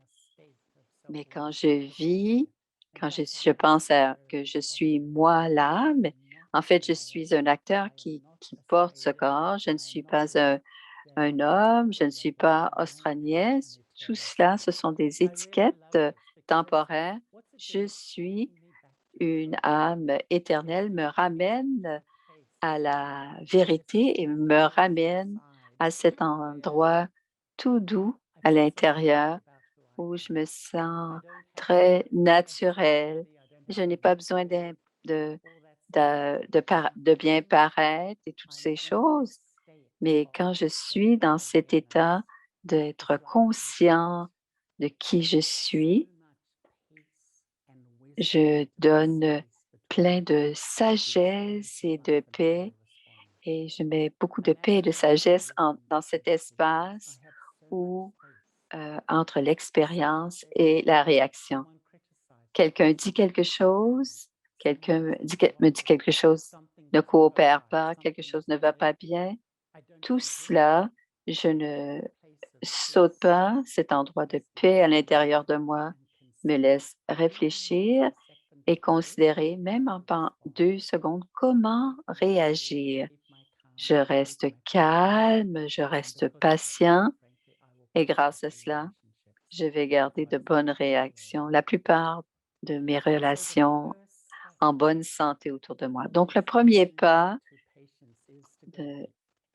[SPEAKER 2] Mais quand je vis, quand je pense que je suis moi l'âme, en fait, je suis un acteur qui porte ce corps. Je ne suis pas un homme, je ne suis pas australien. Tout cela, ce sont des étiquettes temporaires. Je suis une âme éternelle, me ramène à la vérité et me ramène à cet endroit tout doux à l'intérieur où je me sens très naturelle. Je n'ai pas besoin de bien paraître et toutes ces choses. Mais quand je suis dans cet état d'être conscient de qui je suis, je donne plein de sagesse et de paix et je mets beaucoup de paix et de sagesse dans cet espace où entre l'expérience et la réaction. Quelqu'un dit quelque chose, me dit quelque chose ne coopère pas, quelque chose ne va pas bien. Tout cela, je ne saute pas. Cet endroit de paix à l'intérieur de moi me laisse réfléchir et considérer, même en 2 secondes, comment réagir. Je reste calme, je reste patient et grâce à cela, je vais garder de bonnes réactions. La plupart de mes relations en bonne santé autour de moi. Donc, le premier pas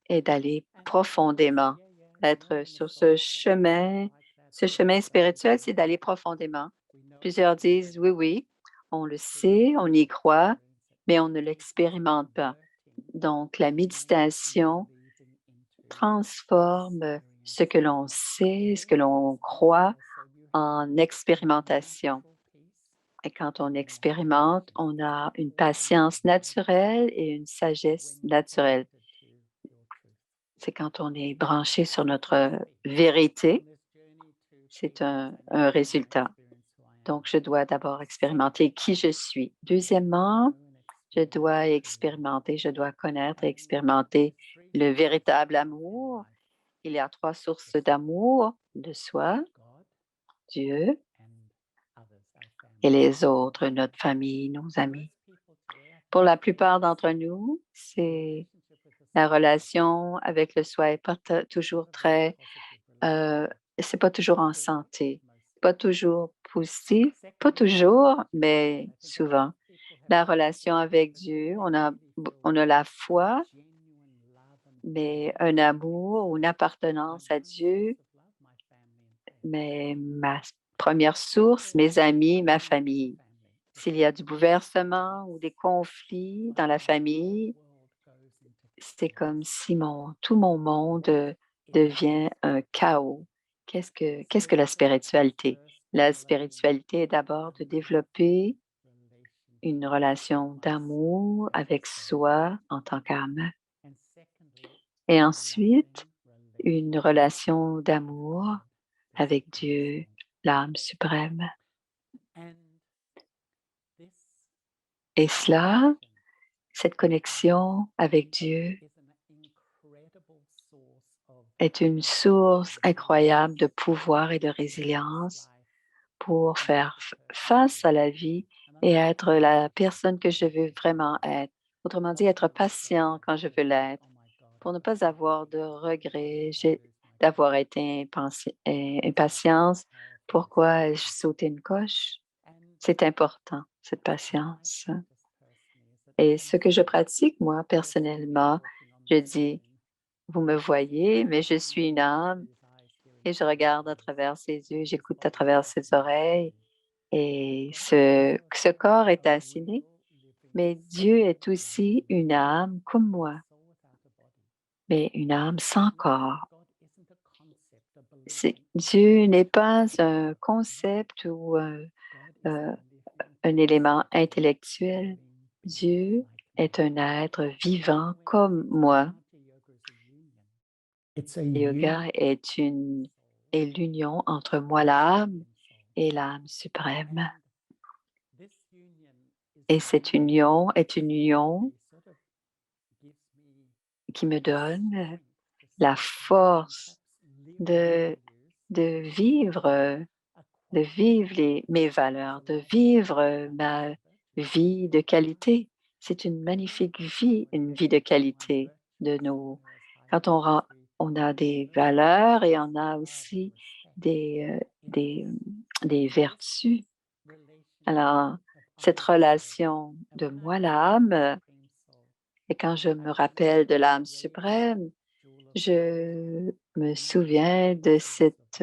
[SPEAKER 2] est d'aller profondément, être sur ce chemin spirituel, c'est d'aller profondément. Plusieurs disent, oui, oui, on le sait, on y croit, mais on ne l'expérimente pas. Donc, la méditation transforme ce que l'on sait, ce que l'on croit en expérimentation. Et quand on expérimente, on a une patience naturelle et une sagesse naturelle. C'est quand on est branché sur notre vérité, c'est un résultat. Donc, je dois d'abord expérimenter qui je suis. Deuxièmement, je dois expérimenter, je dois connaître et expérimenter le véritable amour. Il y a 3 sources d'amour, de soi, Dieu et les autres, notre famille, nos amis. Pour la plupart d'entre nous, c'est la relation avec le soi n'est pas toujours très, c'est pas toujours en santé, pas toujours positif, pas toujours, mais souvent. La relation avec Dieu, on a la foi, mais un amour ou une appartenance à Dieu, mais ma première source, mes amis, ma famille. S'il y a du bouleversement ou des conflits dans la famille, c'est comme si tout mon monde devient un chaos. Qu'est-ce que la spiritualité? La spiritualité est d'abord de développer une relation d'amour avec soi en tant qu'âme. Et ensuite, une relation d'amour avec Dieu, l'âme suprême. Et cela, cette connexion avec Dieu est une source incroyable de pouvoir et de résilience pour faire face à la vie et être la personne que je veux vraiment être. Autrement dit, être patient quand je veux l'être, pour ne pas avoir de regrets d'avoir été impatience. Pourquoi ai-je sauté une coche? C'est important, cette patience. Et ce que je pratique, moi, personnellement, je dis, vous me voyez, mais je suis une âme et je regarde à travers ses yeux, j'écoute à travers ses oreilles et ce corps est assigné, mais Dieu est aussi une âme comme moi, mais une âme sans corps. Dieu n'est pas un concept ou un élément intellectuel. Dieu est un être vivant comme moi. Le yoga est l'union entre moi, l'âme, et l'âme suprême. Et cette union est une union qui me donne la force de vivre mes valeurs, de vivre ma vie de qualité. C'est une magnifique vie, une vie de qualité quand on a des valeurs et on a aussi des vertus. Alors, cette relation de moi, l'âme, et quand je me rappelle de l'âme suprême, je me souviens de cette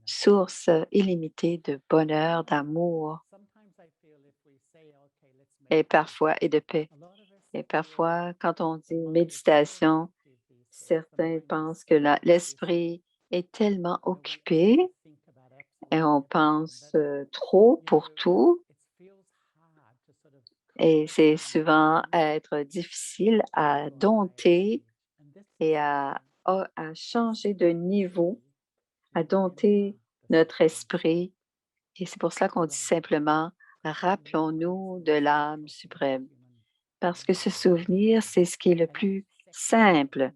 [SPEAKER 2] source illimitée de bonheur, d'amour et de paix. Et parfois, quand on dit méditation, certains pensent que l'esprit est tellement occupé et on pense trop pour tout. Et c'est souvent être difficile à dompter et à changer de niveau, à dompter notre esprit. Et c'est pour cela qu'on dit simplement, rappelons-nous de l'âme suprême. Parce que ce souvenir, c'est ce qui est le plus simple.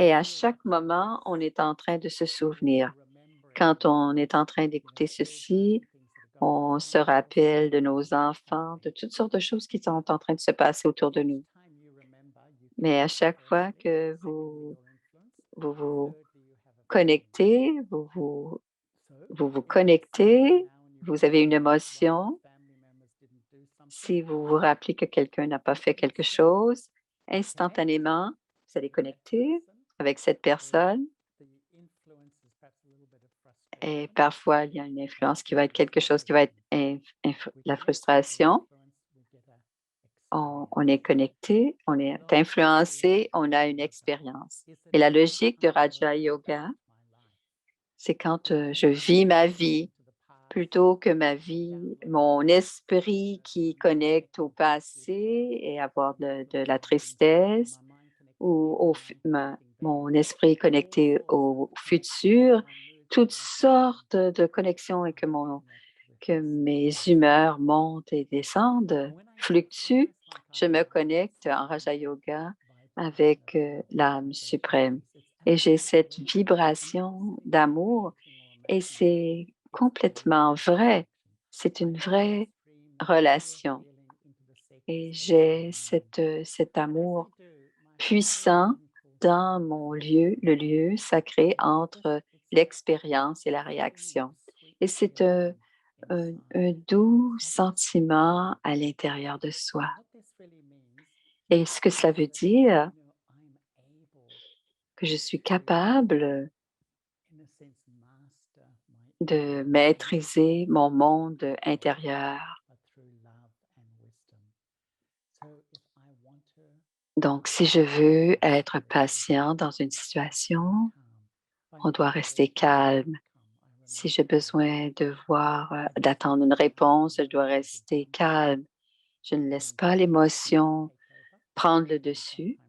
[SPEAKER 2] Et à chaque moment, on est en train de se souvenir. Quand on est en train d'écouter ceci, on se rappelle de nos enfants, de toutes sortes de choses qui sont en train de se passer autour de nous. Mais à chaque fois que vous connectez, vous connectez, vous avez une émotion. Si vous vous rappelez que quelqu'un n'a pas fait quelque chose, instantanément, vous allez connecter avec cette personne. Et parfois, il y a une influence qui va être quelque chose qui va être la frustration. On est connecté, on est influencé, on a une expérience. Et la logique de Raja Yoga, c'est quand je vis ma vie plutôt que ma vie, mon esprit qui connecte au passé et avoir de la tristesse ou mon esprit connecté au futur, toutes sortes de connexions et que mes humeurs montent et descendent, fluctuent. Je me connecte en Raja Yoga avec l'âme suprême et j'ai cette vibration d'amour et c'est complètement vrai. C'est une vraie relation et j'ai cet amour puissant dans mon lieu, le lieu sacré entre l'expérience et la réaction. Et c'est un doux sentiment à l'intérieur de soi. Et ce que cela veut dire, que je suis capable de maîtriser mon monde intérieur. Donc, si je veux être patient dans une situation, on doit rester calme. Si j'ai besoin d'attendre une réponse, je dois rester calme. Je ne laisse pas l'émotion prendre le dessus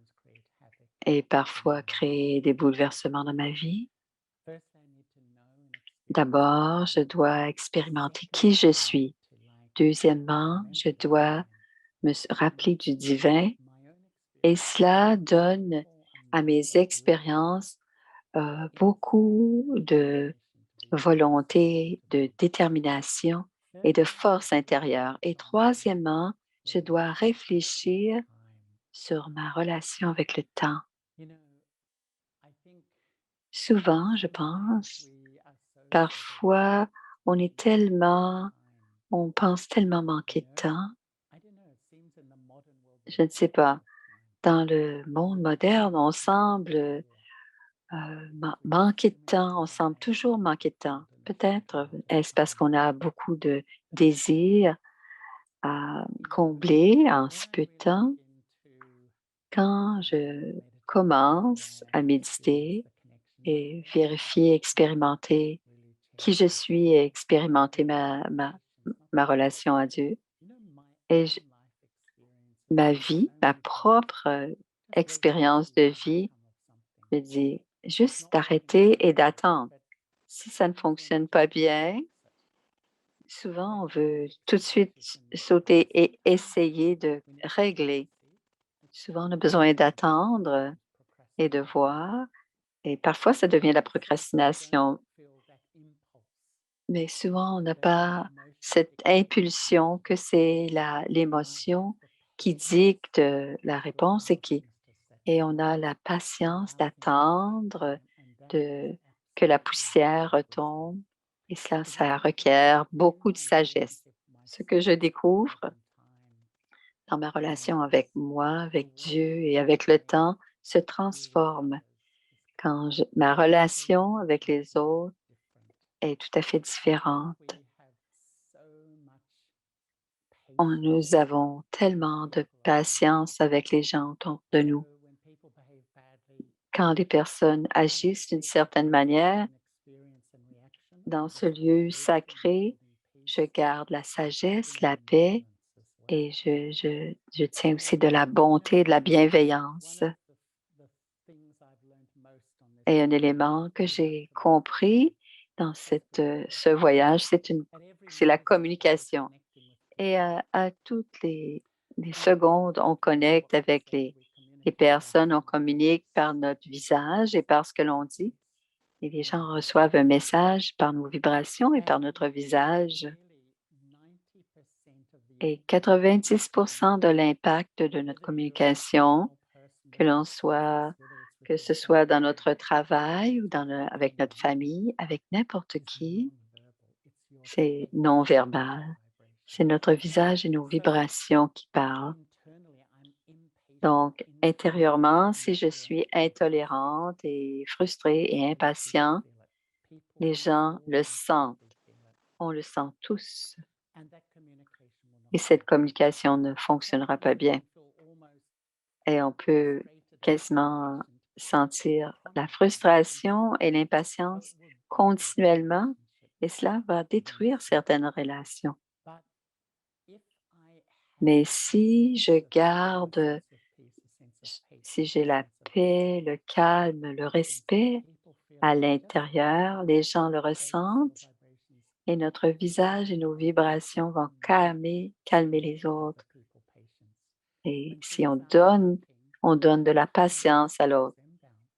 [SPEAKER 2] et parfois créer des bouleversements dans ma vie. D'abord, je dois expérimenter qui je suis. Deuxièmement, je dois me rappeler du divin et cela donne à mes expériences beaucoup de volonté, de détermination et de force intérieure. Et troisièmement, je dois réfléchir sur ma relation avec le temps. Souvent, je pense, parfois, on pense tellement manquer de temps. Je ne sais pas. Dans le monde moderne, on semble manquer de temps, on semble toujours manquer de temps. Peut-être est-ce parce qu'on a beaucoup de désirs à combler en ce peu de temps. Quand je commence à méditer et vérifier, expérimenter qui je suis et expérimenter ma relation à Dieu et ma vie, ma propre expérience de vie, je dis juste d'arrêter et d'attendre. Si ça ne fonctionne pas bien, souvent on veut tout de suite sauter et essayer de régler. Souvent on a besoin d'attendre et de voir. Et parfois, ça devient la procrastination. Mais souvent, on n'a pas cette impulsion que c'est l'émotion qui dicte la réponse et on a la patience d'attendre que la poussière retombe. Et cela, ça requiert beaucoup de sagesse. Ce que je découvre dans ma relation avec moi, avec Dieu et avec le temps se transforme quand ma relation avec les autres est tout à fait différente. Nous avons tellement de patience avec les gens autour de nous. Quand les personnes agissent d'une certaine manière, dans ce lieu sacré, je garde la sagesse, la paix et je tiens aussi de la bonté, de la bienveillance. Et un élément que j'ai compris dans ce voyage, c'est la communication. Et à toutes les secondes, on connecte avec les personnes, on communique par notre visage et par ce que l'on dit. Et les gens reçoivent un message par nos vibrations et par notre visage. Et 90% de l'impact de notre communication, que que ce soit dans notre travail ou avec notre famille, avec n'importe qui, c'est non-verbal. C'est notre visage et nos vibrations qui parlent. Donc, intérieurement, si je suis intolérante et frustrée et impatient, les gens le sentent. On le sent tous. Et cette communication ne fonctionnera pas bien. Et on peut quasiment sentir la frustration et l'impatience continuellement, et cela va détruire certaines relations. Mais si je garde, si j'ai la paix, le calme, le respect à l'intérieur, les gens le ressentent et notre visage et nos vibrations vont calmer les autres. Et si on donne de la patience à l'autre.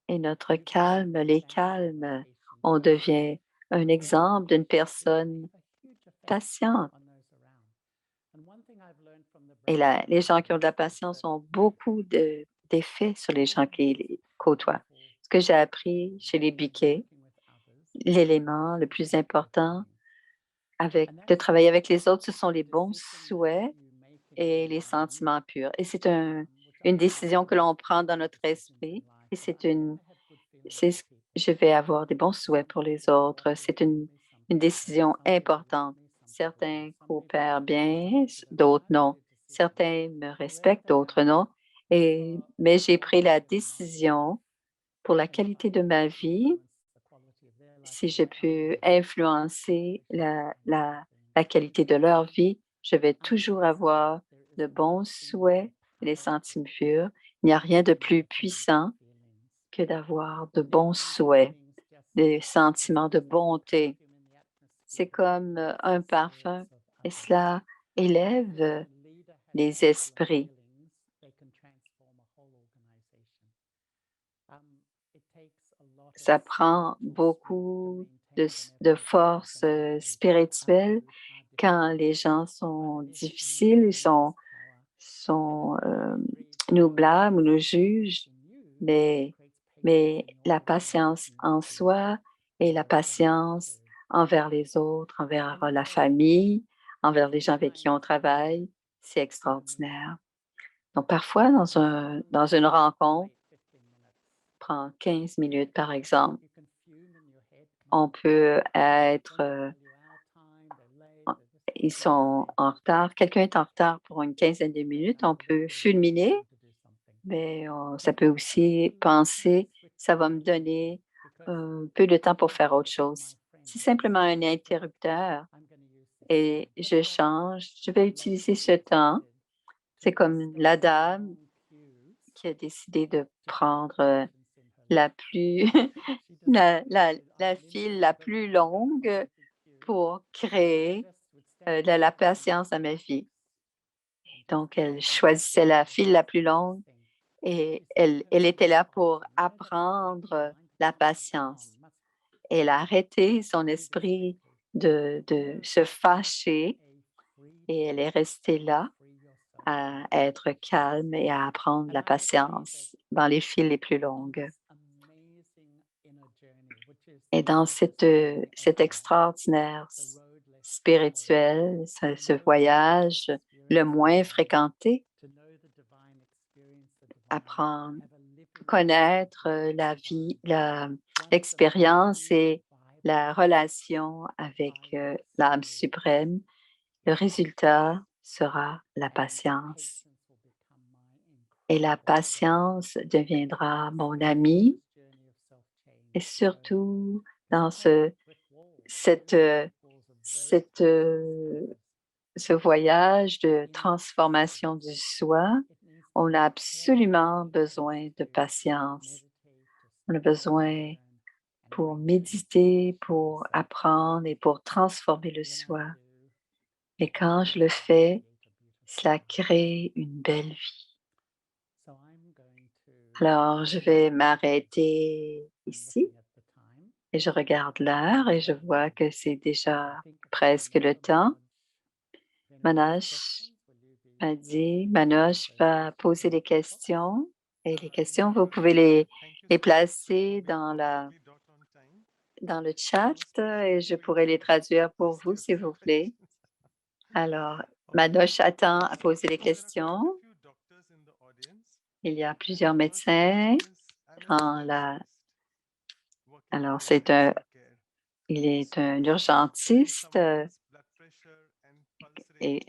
[SPEAKER 2] Et notre calme les calme. On devient un exemple d'une personne patiente. Et les gens qui ont de la patience ont beaucoup d'effets sur les gens qui les côtoient. Ce que j'ai appris chez les Biquet, l'élément le plus important de travailler avec les autres, ce sont les bons souhaits et les sentiments purs. Et c'est une décision que l'on prend dans notre esprit. Et je vais avoir des bons souhaits pour les autres. C'est une décision importante. Certains coopèrent bien, d'autres non. Certains me respectent, d'autres non. Mais j'ai pris la décision pour la qualité de ma vie, si je peux influencer la qualité de leur vie, je vais toujours avoir de bons souhaits et des sentiments purs. Il n'y a rien de plus puissant que d'avoir de bons souhaits, des sentiments de bonté. C'est comme un parfum et cela élève les esprits. Ça prend beaucoup de force spirituelle quand les gens sont difficiles, nous blâment ou nous jugent, mais la patience en soi et la patience envers les autres, envers la famille, envers les gens avec qui on travaille, c'est extraordinaire. Donc, parfois, dans une rencontre, prend 15 minutes, par exemple. On peut être, ils sont en retard, quelqu'un est en retard pour une quinzaine de minutes, on peut fulminer, mais ça peut aussi penser, ça va me donner un peu de temps pour faire autre chose. C'est simplement un interrupteur et je vais utiliser ce temps. C'est comme la dame qui a décidé de prendre la file la plus longue pour créer de la patience dans ma vie. Donc, elle choisissait la file la plus longue et elle était là pour apprendre la patience. Elle a arrêté son esprit de se fâcher et elle est restée là à être calme et à apprendre la patience dans les files les plus longues. Et dans cet extraordinaire spirituel, ce voyage le moins fréquenté, apprendre, connaître la vie, l'expérience et la relation avec l'âme suprême, le résultat sera la patience. Et la patience deviendra mon ami et surtout dans ce voyage de transformation du soi, on a absolument besoin de patience. On a besoin pour méditer, pour apprendre et pour transformer le soi. Et quand je le fais, cela crée une belle vie. Alors, je vais m'arrêter ici et je regarde l'heure et je vois que c'est déjà presque le temps. Manoj va poser des questions. Et les questions, vous pouvez les placer dans le chat et je pourrai les traduire pour vous, s'il vous plaît. Alors, Madoche attend à poser les questions. Il y a plusieurs médecins Alors, il est un urgentiste. Et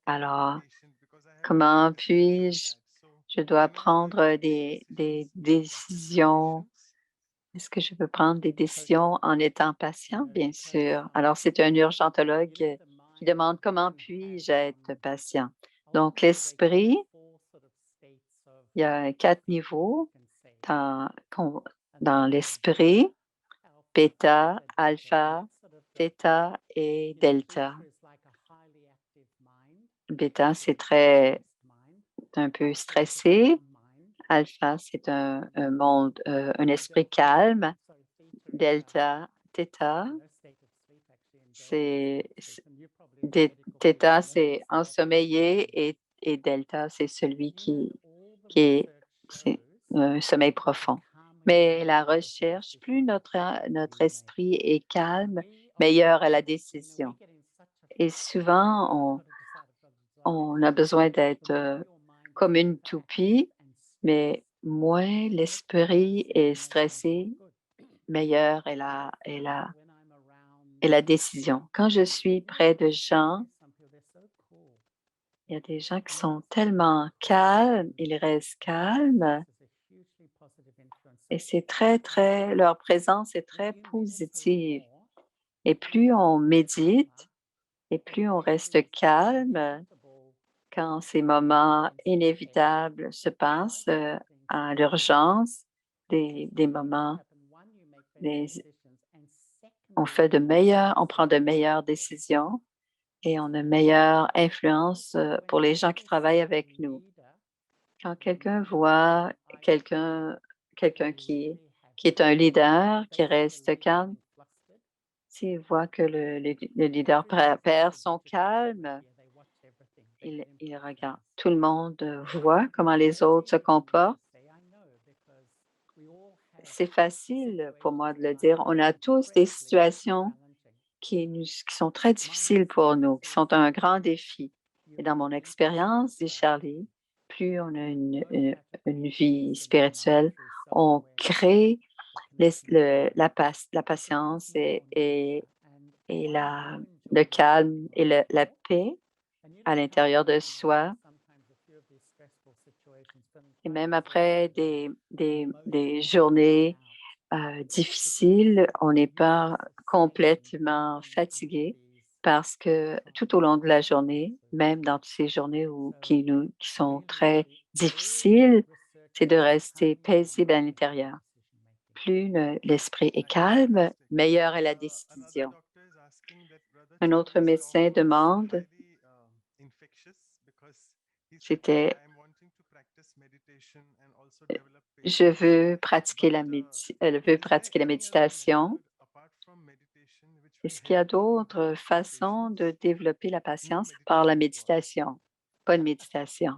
[SPEAKER 2] alors, comment je dois prendre des décisions? Est-ce que je peux prendre des décisions en étant patient? Bien sûr. Alors, c'est un urgentologue qui demande comment puis-je être patient. Donc, l'esprit, il y a 4 niveaux dans l'esprit, bêta, alpha, theta et delta. Bêta, c'est un peu stressé. Alpha, c'est un esprit calme. Delta, theta, theta, c'est ensommeillé et delta, c'est celui c'est un sommeil profond. Mais la recherche, plus notre esprit est calme, meilleure est la décision. Et souvent, on a besoin d'être comme une toupie, mais moins l'esprit est stressé, meilleure est la décision. Quand je suis près de gens, il y a des gens qui sont tellement calmes, ils restent calmes et leur présence est très positive. Et plus on médite et plus on reste calme, quand ces moments inévitables se passent à l'urgence, des moments, on prend de meilleures décisions et on a une meilleure influence pour les gens qui travaillent avec nous. Quand quelqu'un voit quelqu'un qui est un leader, qui reste calme, s'il voit que le leader perd son calme, il regarde. Tout le monde voit comment les autres se comportent. C'est facile pour moi de le dire. On a tous des situations qui sont très difficiles pour nous, qui sont un grand défi. Et dans mon expérience, dit Charlie, plus on a une vie spirituelle, on crée la patience et le calme et la paix à l'intérieur de soi. Et même après des journées difficiles, on n'est pas complètement fatigué parce que tout au long de la journée, même dans ces journées qui sont très difficiles, c'est de rester paisible à l'intérieur. Plus l'esprit est calme, meilleure est la décision. Un autre médecin demande, je veux pratiquer la méditation. Est-ce qu'il y a d'autres façons de développer la patience par la méditation? Pas de méditation.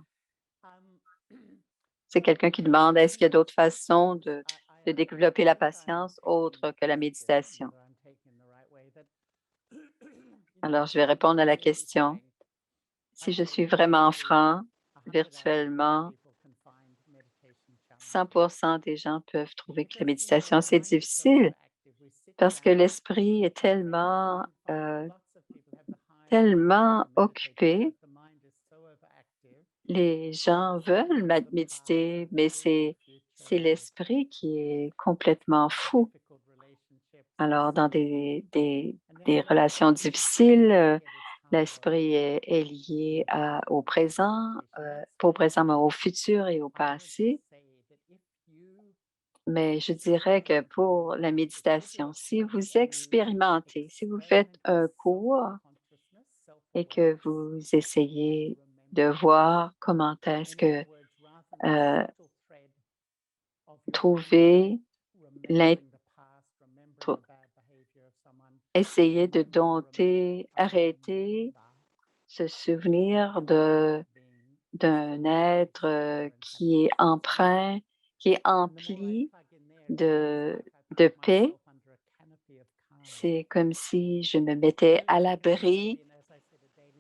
[SPEAKER 2] C'est quelqu'un qui demande, est-ce qu'il y a d'autres façons de développer la patience autre que la méditation? Alors, je vais répondre à la question. Si je suis vraiment franc, virtuellement, 100% des gens peuvent trouver que la méditation, c'est difficile parce que l'esprit est tellement occupé. Les gens veulent méditer, mais c'est l'esprit qui est complètement fou. Alors, dans des relations difficiles, l'esprit est lié au présent, pas au présent, mais au futur et au passé. Mais je dirais que pour la méditation, si vous expérimentez, si vous faites un cours et que vous essayez de voir comment est-ce que trouver essayer de dompter, arrêter, se souvenir de d'un être qui est empreint, qui est empli de paix. C'est comme si je me mettais à l'abri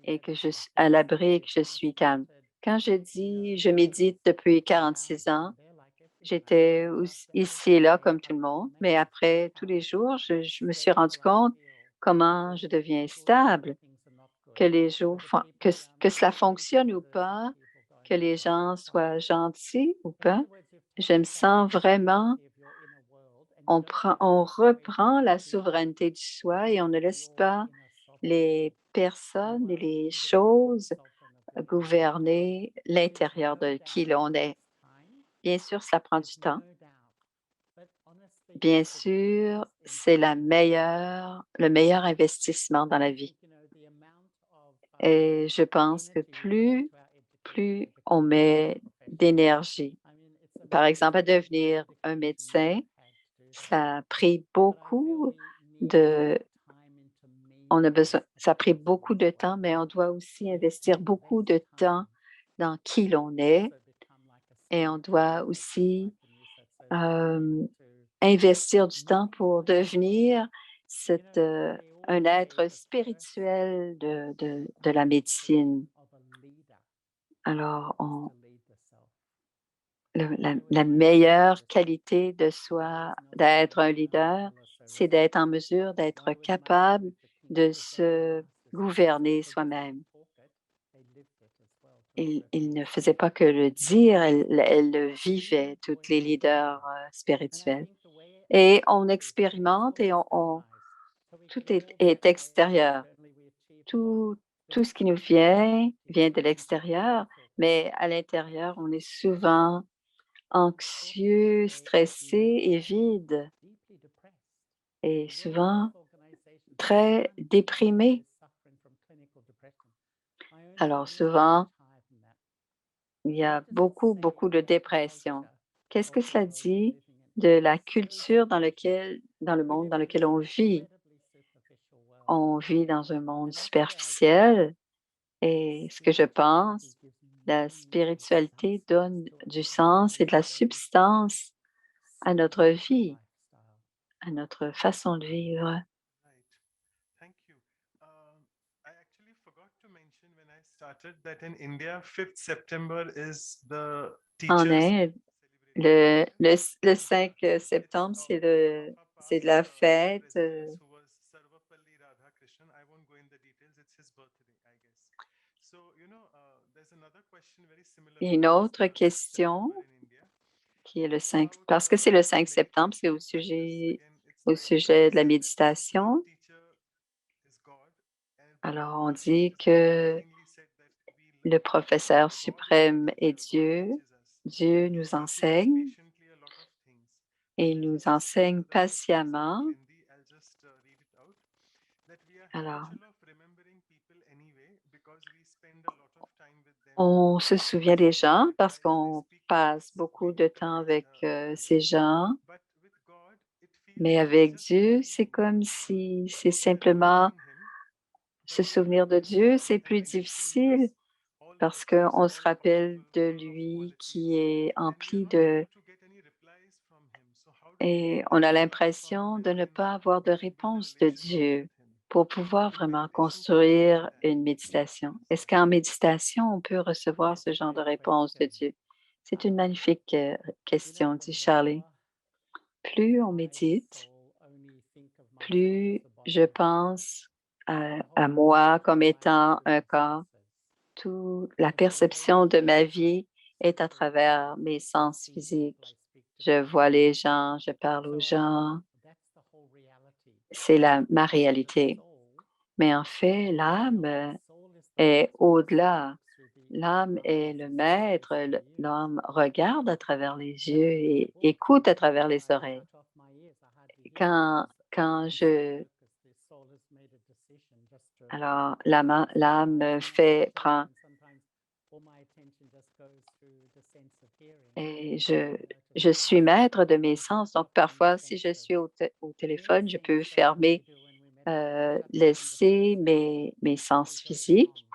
[SPEAKER 2] et que je suis à l'abri et que je suis calme. Quand je dis je médite depuis 46 ans, j'étais ici et là comme tout le monde, mais après tous les jours, je me suis rendu compte comment je deviens stable, que les jours que cela fonctionne ou pas, que les gens soient gentils ou pas. Je me sens vraiment, on reprend la souveraineté du soi et on ne laisse pas les personnes et les choses gouverner l'intérieur de qui l'on est. Bien sûr, ça prend du temps. Bien sûr, c'est le meilleur investissement dans la vie. Et je pense que plus on met d'énergie, par exemple, à devenir un médecin, ça a pris beaucoup de, ça a pris beaucoup de temps, mais on doit aussi investir beaucoup de temps dans qui l'on est et on doit aussi investir du temps pour devenir un être spirituel de la médecine. Alors, la meilleure qualité de soi, d'être un leader, c'est d'être en mesure d'être capable de se gouverner soi-même. Il ne faisait pas que le dire, elle le vivait, tous les leaders spirituels. Et on expérimente et tout est extérieur. Tout ce qui nous vient de l'extérieur, mais à l'intérieur, on est souvent anxieux, stressé et vide et souvent très déprimé. Alors souvent, il y a beaucoup de dépression. Qu'est-ce que cela dit de la culture dans le monde dans lequel on vit? On vit dans un monde superficiel et ce que je pense, la spiritualité donne du sens et de la substance à notre vie, à notre façon de vivre.
[SPEAKER 1] Right. Thank you. I actually forgot to mention when I started that in India, 5th September is the
[SPEAKER 2] En
[SPEAKER 1] teachers'
[SPEAKER 2] Inde,
[SPEAKER 1] celebration.
[SPEAKER 2] le 5 septembre, c'est de la fête.
[SPEAKER 1] Who was Sarvapalli Radhakrishnan. I won't go in the details. It's his birthday, I guess. So, there's another question very similar
[SPEAKER 2] Il y a
[SPEAKER 1] to
[SPEAKER 2] une
[SPEAKER 1] this,
[SPEAKER 2] autre
[SPEAKER 1] 5th
[SPEAKER 2] question
[SPEAKER 1] September in India.
[SPEAKER 2] qui est le 5, parce que c'est le 5 septembre, c'est au sujet de la méditation. Alors, on dit que le professeur suprême est Dieu. Dieu nous enseigne et il nous enseigne patiemment. Alors, on se souvient des gens parce qu'on passe beaucoup de temps avec ces gens, mais avec Dieu, c'est comme si c'est simplement se souvenir de Dieu, c'est plus difficile parce qu'on se rappelle de lui qui est empli de... Et on a l'impression de ne pas avoir de réponse de Dieu pour pouvoir vraiment construire une méditation. Est-ce qu'en méditation, on peut recevoir ce genre de réponse de Dieu? C'est une magnifique question, dit Charlie. Plus on médite, plus je pense à moi comme étant un corps. Toute la perception de ma vie est à travers mes sens physiques. Je vois les gens, je parle aux gens. C'est ma réalité. Mais en fait, l'âme est au-delà. L'âme est le maître. L'âme regarde à travers les yeux et écoute à travers les oreilles. Quand je... Alors, l'âme prend... Et je suis maître de mes sens. Donc, parfois, si je suis au téléphone, je peux fermer, laisser mes sens physiques.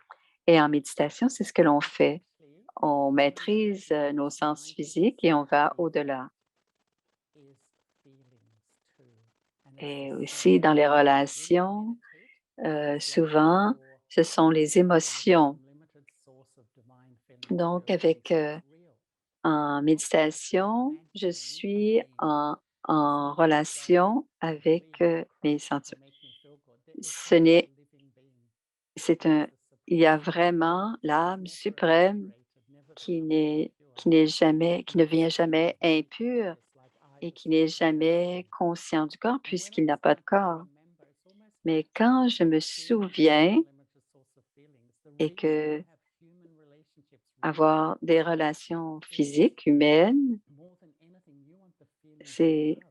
[SPEAKER 2] Et en méditation, c'est ce que l'on fait. on maîtrise nos sens physiques et on va au-delà. Et aussi dans les relations, souvent, ce sont les émotions. Donc, en méditation, je suis en relation avec mes sentiments. Il y a vraiment l'âme suprême qui ne vient jamais impur et qui n'est jamais conscient du corps puisqu'il n'a pas de corps. Mais quand je me souviens et que avoir des relations physiques, humaines,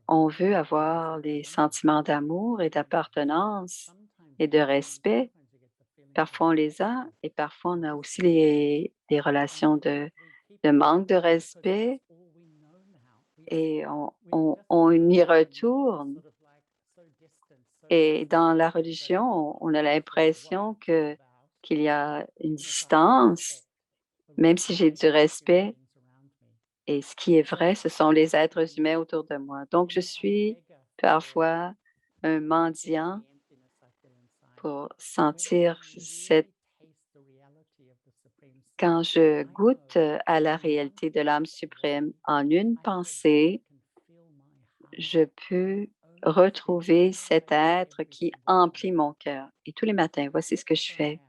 [SPEAKER 2] on veut avoir les sentiments d'amour et d'appartenance et de respect. Parfois, on les a et parfois, on a aussi des relations de manque de respect et on y retourne. Et dans la religion, on a l'impression qu'il y a une distance, même si j'ai du respect. Et ce qui est vrai, ce sont les êtres humains autour de moi. Donc, je suis parfois un mendiant pour sentir quand je goûte à la réalité de l'âme suprême en une pensée, je peux retrouver cet être qui emplit mon cœur. Et tous les matins, voici ce que je fais.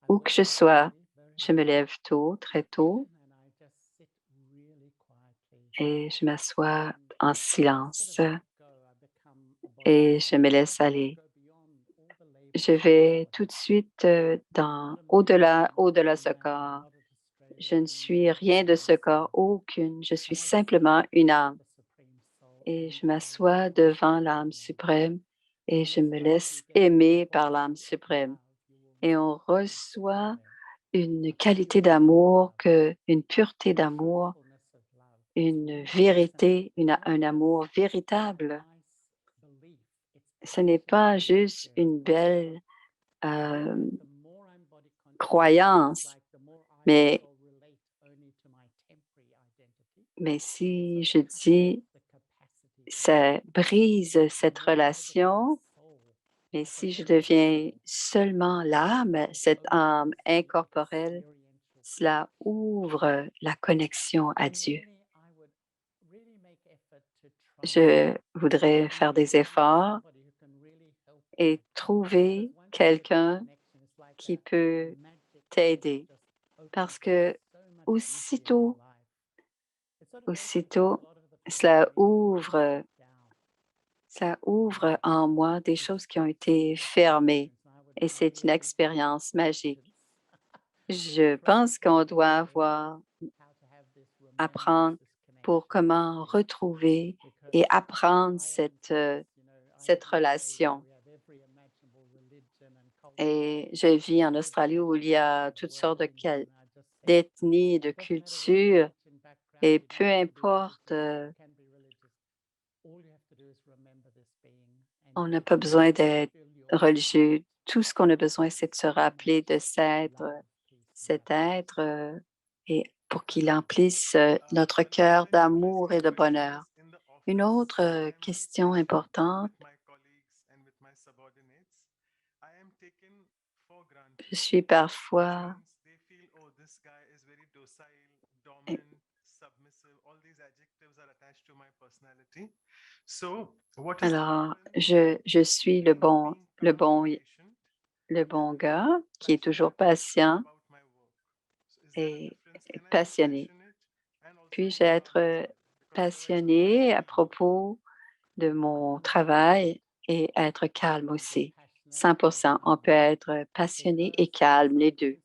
[SPEAKER 2] Où que je sois, je me lève tôt, très tôt, et je m'assois en silence et je me laisse aller. Je vais tout de suite au-delà ce corps. Je ne suis rien de ce corps, aucune. Je suis simplement une âme. Et je m'assois devant l'âme suprême et je me laisse aimer par l'âme suprême. Et on reçoit une qualité d'amour, une pureté d'amour, une vérité, un amour véritable. Ce n'est pas juste une belle croyance, mais si je dis ça brise cette relation, mais si je deviens seulement l'âme, cette âme incorporelle, cela ouvre la connexion à Dieu. Je voudrais faire des efforts et trouver quelqu'un qui peut t'aider parce que aussitôt, cela ouvre en moi des choses qui ont été fermées et c'est une expérience magique. Je pense qu'on doit apprendre pour comment retrouver et apprendre cette relation. Et je vis en Australie où il y a toutes sortes d'ethnies, de cultures, et peu importe, on n'a pas besoin d'être religieux. Tout ce qu'on a besoin, c'est de se rappeler de cet être et pour qu'il emplisse notre cœur d'amour et de bonheur. Une autre question importante, je suis parfois alors, je suis le bon gars qui est toujours patient et passionné. Puis-je être passionné à propos de mon travail et être calme aussi? 100%. On peut être passionné et calme, les deux.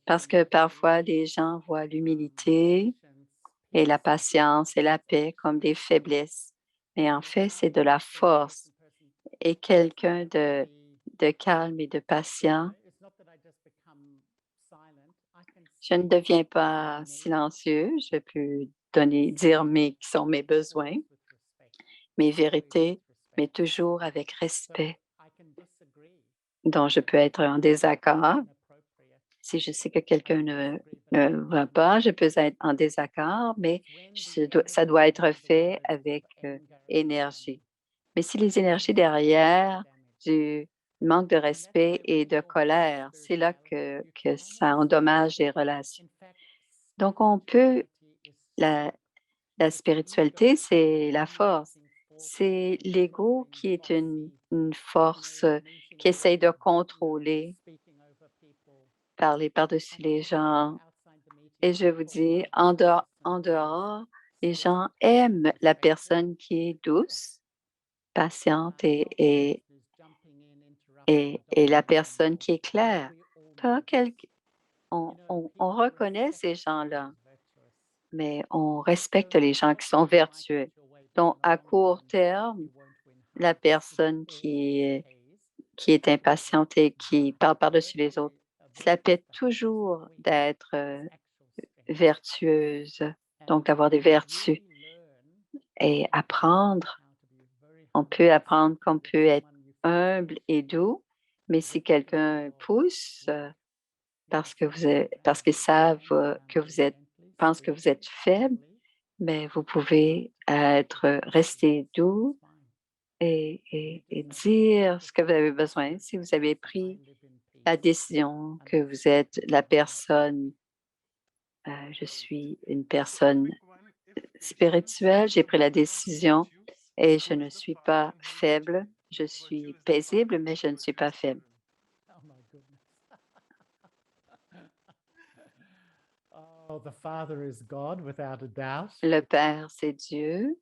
[SPEAKER 2] Parce que parfois, les gens voient l'humilité et la patience et la paix comme des faiblesses. Mais en fait, c'est de la force. Et quelqu'un de calme et de patient, je ne deviens pas silencieux. Je peux dire qui sont mes besoins, mes vérités, mais toujours avec respect, dont je peux être en désaccord Si je sais que quelqu'un ne va pas, je peux être en désaccord, mais ça doit être fait avec énergie. Mais si les énergies derrière du manque de respect et de colère, c'est là que ça endommage les relations. Donc, la spiritualité, c'est la force. C'est l'ego qui est une force qui essaye de contrôler, parler par-dessus les gens. Et je vous dis, en dehors, les gens aiment la personne qui est douce, patiente et la personne qui est claire. On reconnaît ces gens-là, mais on respecte les gens qui sont vertueux. Donc, à court terme, la personne qui est impatiente et qui parle par-dessus les autres, cela peut toujours d'être vertueuse, donc d'avoir des vertus et apprendre. On peut apprendre qu'on peut être humble et doux, mais si quelqu'un pousse parce qu'ils savent pensent que vous êtes faible, mais vous pouvez rester doux et dire ce que vous avez besoin. Si vous avez pris la décision que vous êtes la personne, je suis une personne spirituelle, j'ai pris la décision et je ne suis pas faible. Je suis paisible, mais je ne suis pas faible.
[SPEAKER 4] Oh my goodness. Oh, the Father is God without a doubt.
[SPEAKER 2] Le Père, c'est Dieu.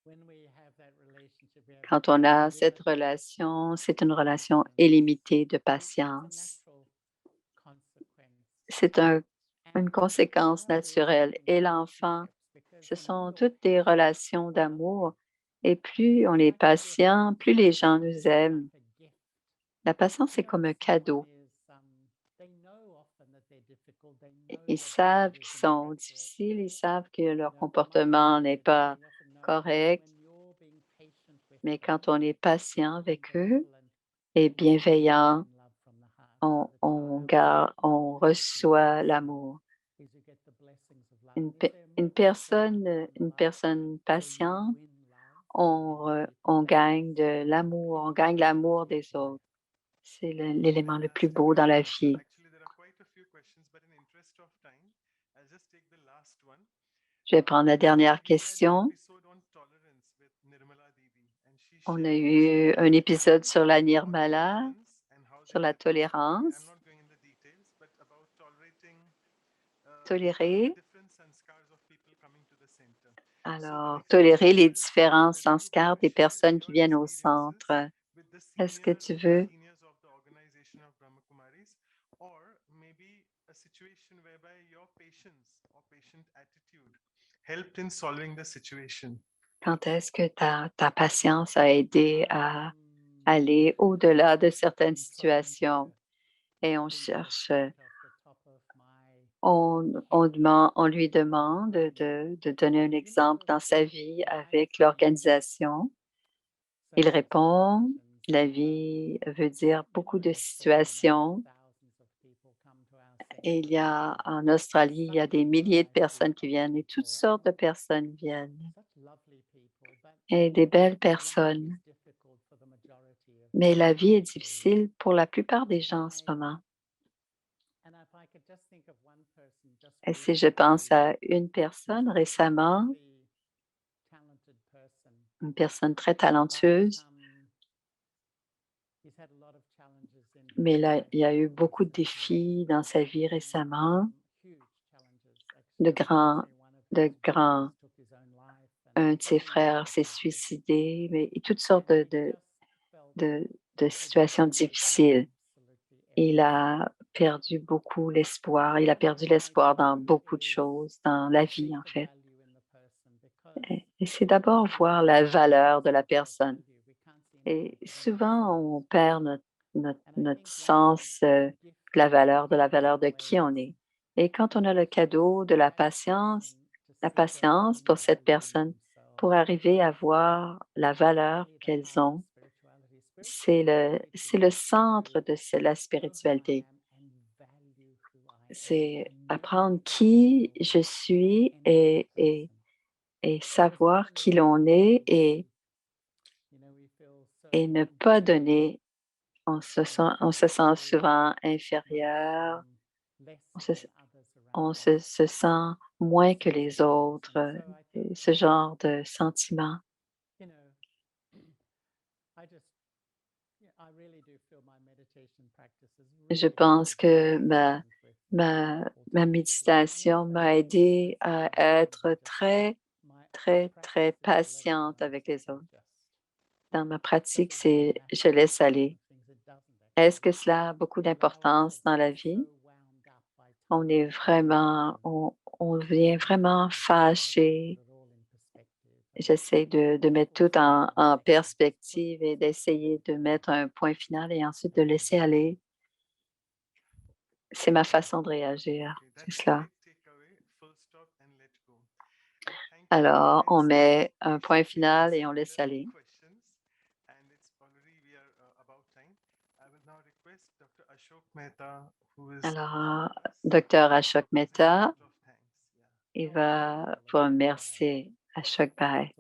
[SPEAKER 4] When we have that relationship, we have
[SPEAKER 2] Quand on a cette
[SPEAKER 4] unlimited
[SPEAKER 2] relation, c'est une relation illimitée de
[SPEAKER 4] It's a
[SPEAKER 2] patience.
[SPEAKER 4] natural consequence.
[SPEAKER 2] C'est une conséquence naturelle. Et l'enfant, ce sont toutes des relations d'amour. Et plus on est patient, plus les gens nous aiment. La patience est comme un cadeau. Ils savent qu'ils sont difficiles, ils savent que leur comportement n'est pas correct, mais quand on est patient avec eux et bienveillant, on reçoit l'amour. Une personne patiente, on gagne de l'amour, on gagne l'amour des autres. C'est l'élément le plus beau dans la vie. Je vais prendre la dernière question. On a eu un épisode sur la Nirmala, sur la tolérance. Tolérer. Alors, tolérer les différents sanskars des personnes qui viennent au centre. Est-ce que tu veux? Quand est-ce que ta patience a aidé à aller au-delà de certaines situations? Et on cherche, on lui demande de donner un exemple dans sa vie avec l'organisation. Il répond, la vie veut dire beaucoup de situations. Et en Australie, il y a des milliers de personnes qui viennent et toutes sortes de personnes viennent. Et des belles personnes. Mais la vie est difficile pour la plupart des gens en ce moment. Et si je pense à une personne récemment, une personne très talentueuse, mais là, il y a eu beaucoup de défis dans sa vie récemment, un de ses frères s'est suicidé, mais toutes sortes de situations difficiles. Il a perdu beaucoup l'espoir. Il a perdu l'espoir dans beaucoup de choses, dans la vie, en fait. Et c'est d'abord voir la valeur de la personne. Et souvent, on perd notre sens de la valeur de qui on est. Et quand on a le cadeau de la patience pour cette personne, pour arriver à voir la valeur qu'elles ont, c'est le centre de la spiritualité. c'est apprendre qui je suis et savoir qui l'on est et ne pas donner. On se sent souvent inférieur, on se sent moins que les autres, ce genre de sentiment. Je pense que ma méditation m'a aidé à être très, très, très patiente avec les autres. Dans ma pratique, c'est je laisse aller. Est-ce que cela a beaucoup d'importance dans la vie? On est vraiment, on devient vraiment fâché. J'essaie de mettre tout en perspective et d'essayer de mettre un point final et ensuite de laisser aller. C'est ma façon de réagir, c'est cela. Alors, on met un point final et on laisse aller. Alors, Dr. Ashok Mehta, il va vous remercier Ashok Bhai.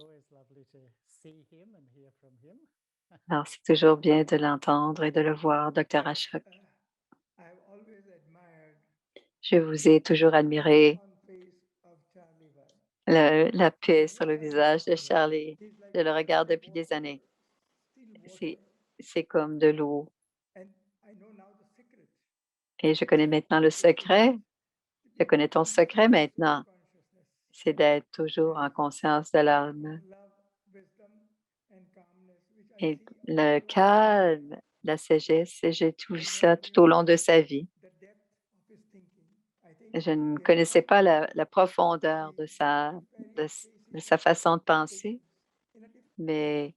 [SPEAKER 2] Alors, c'est toujours bien de l'entendre et de le voir, Dr. Ashok. Je vous ai toujours admiré. La paix sur le visage de Charlie. Je le regarde depuis des années. C'est comme de l'eau. Et je connais maintenant le secret. Je connais ton secret maintenant. C'est d'être toujours en conscience de l'âme. Et le calme, la sagesse, j'ai tout vu ça tout au long de sa vie. Je ne connaissais pas la profondeur de sa façon de penser, mais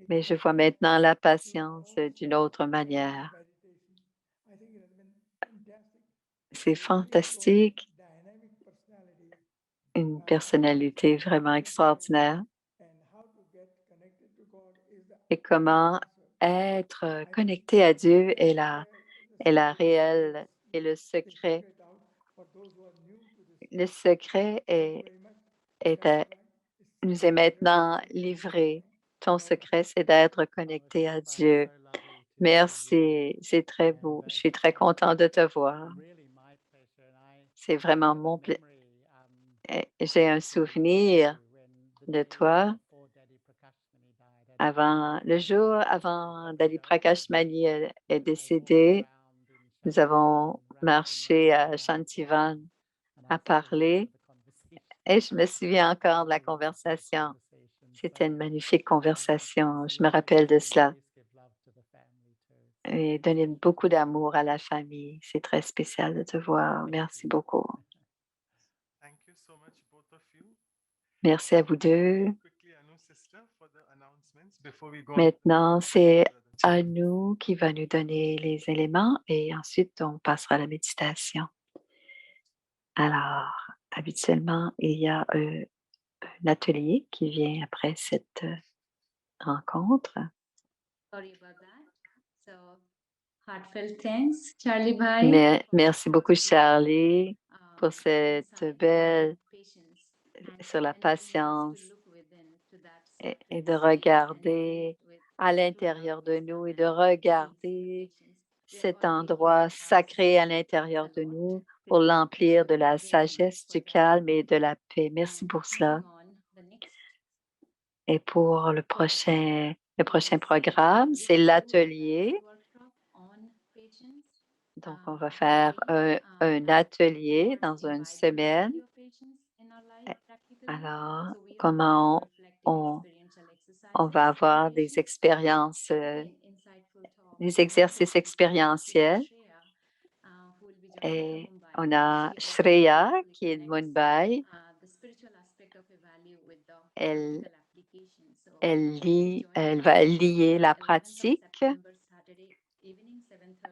[SPEAKER 2] je vois maintenant la patience d'une autre manière. C'est fantastique, une personnalité vraiment extraordinaire. Et comment être connecté à Dieu est la réelle et le secret. Le secret nous est maintenant livré. Ton secret, c'est d'être connecté à Dieu. Merci, c'est très beau. Je suis très content de te voir. C'est vraiment mon plaisir. J'ai un souvenir de toi le jour avant Dali Prakash Mani est décédé. Nous avons marché à Shantivan à parler et je me souviens encore de la conversation. C'était une magnifique conversation. Je me rappelle de cela. Et donner beaucoup d'amour à la famille. C'est très spécial de te voir. Merci beaucoup. Merci à vous deux. Maintenant, c'est Anu qui va nous donner les éléments et ensuite on passera à la méditation. Alors, habituellement, il y a un atelier qui vient après cette rencontre. Mais merci beaucoup, Charlie, pour cette belle sur la patience et de regarder à l'intérieur de nous et de regarder cet endroit sacré à l'intérieur de nous pour l'emplir de la sagesse, du calme et de la paix. Merci pour cela. Et pour le prochain programme, c'est l'atelier. Donc, on va faire un atelier dans une semaine. Alors, comment on va avoir des expériences, des exercices expérientiels. Et on a Shreya qui est de Mumbai. Elle va lier la pratique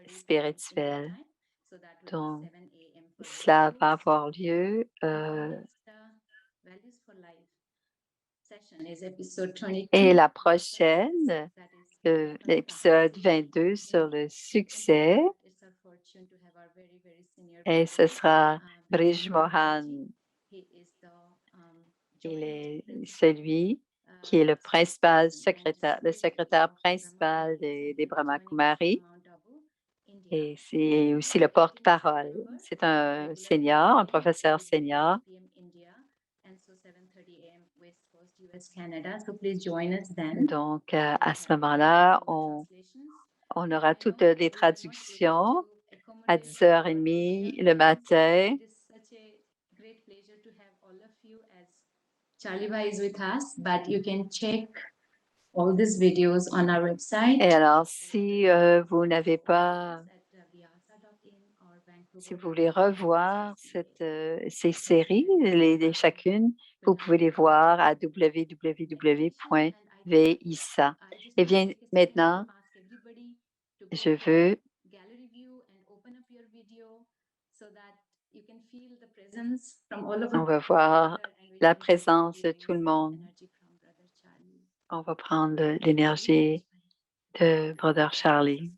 [SPEAKER 2] spirituelle. Donc, cela va avoir lieu et la prochaine, l'épisode 22 sur le succès. Et ce sera Brij Mohan. Il est celui qui est le principal secrétaire, le secrétaire principal des Brahma Kumaris. Et c'est aussi le porte-parole. C'est un senior, un professeur senior. Donc, à ce moment-là, on aura toutes les traductions à 10h30 le matin.
[SPEAKER 5] Charlie Bhai is with us, but you can check all these videos on our website.
[SPEAKER 2] Et alors, si vous n'avez pas, si vous voulez revoir ces séries, chacune, vous pouvez les voir à www.visa. Et bien maintenant, je veux on va voir la présence de tout le monde. On va prendre l'énergie de Brother Charlie.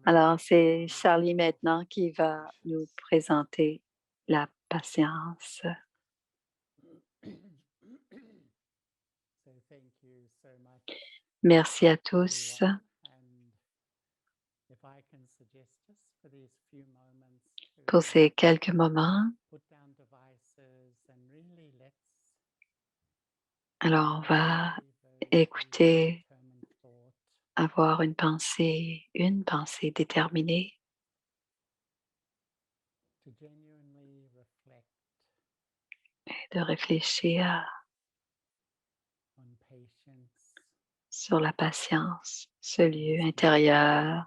[SPEAKER 2] Alors, c'est Charlie maintenant qui va nous présenter la patience. Merci à tous. Pour ces quelques moments, alors on va écouter, avoir une pensée déterminée, et de réfléchir sur la patience, ce lieu intérieur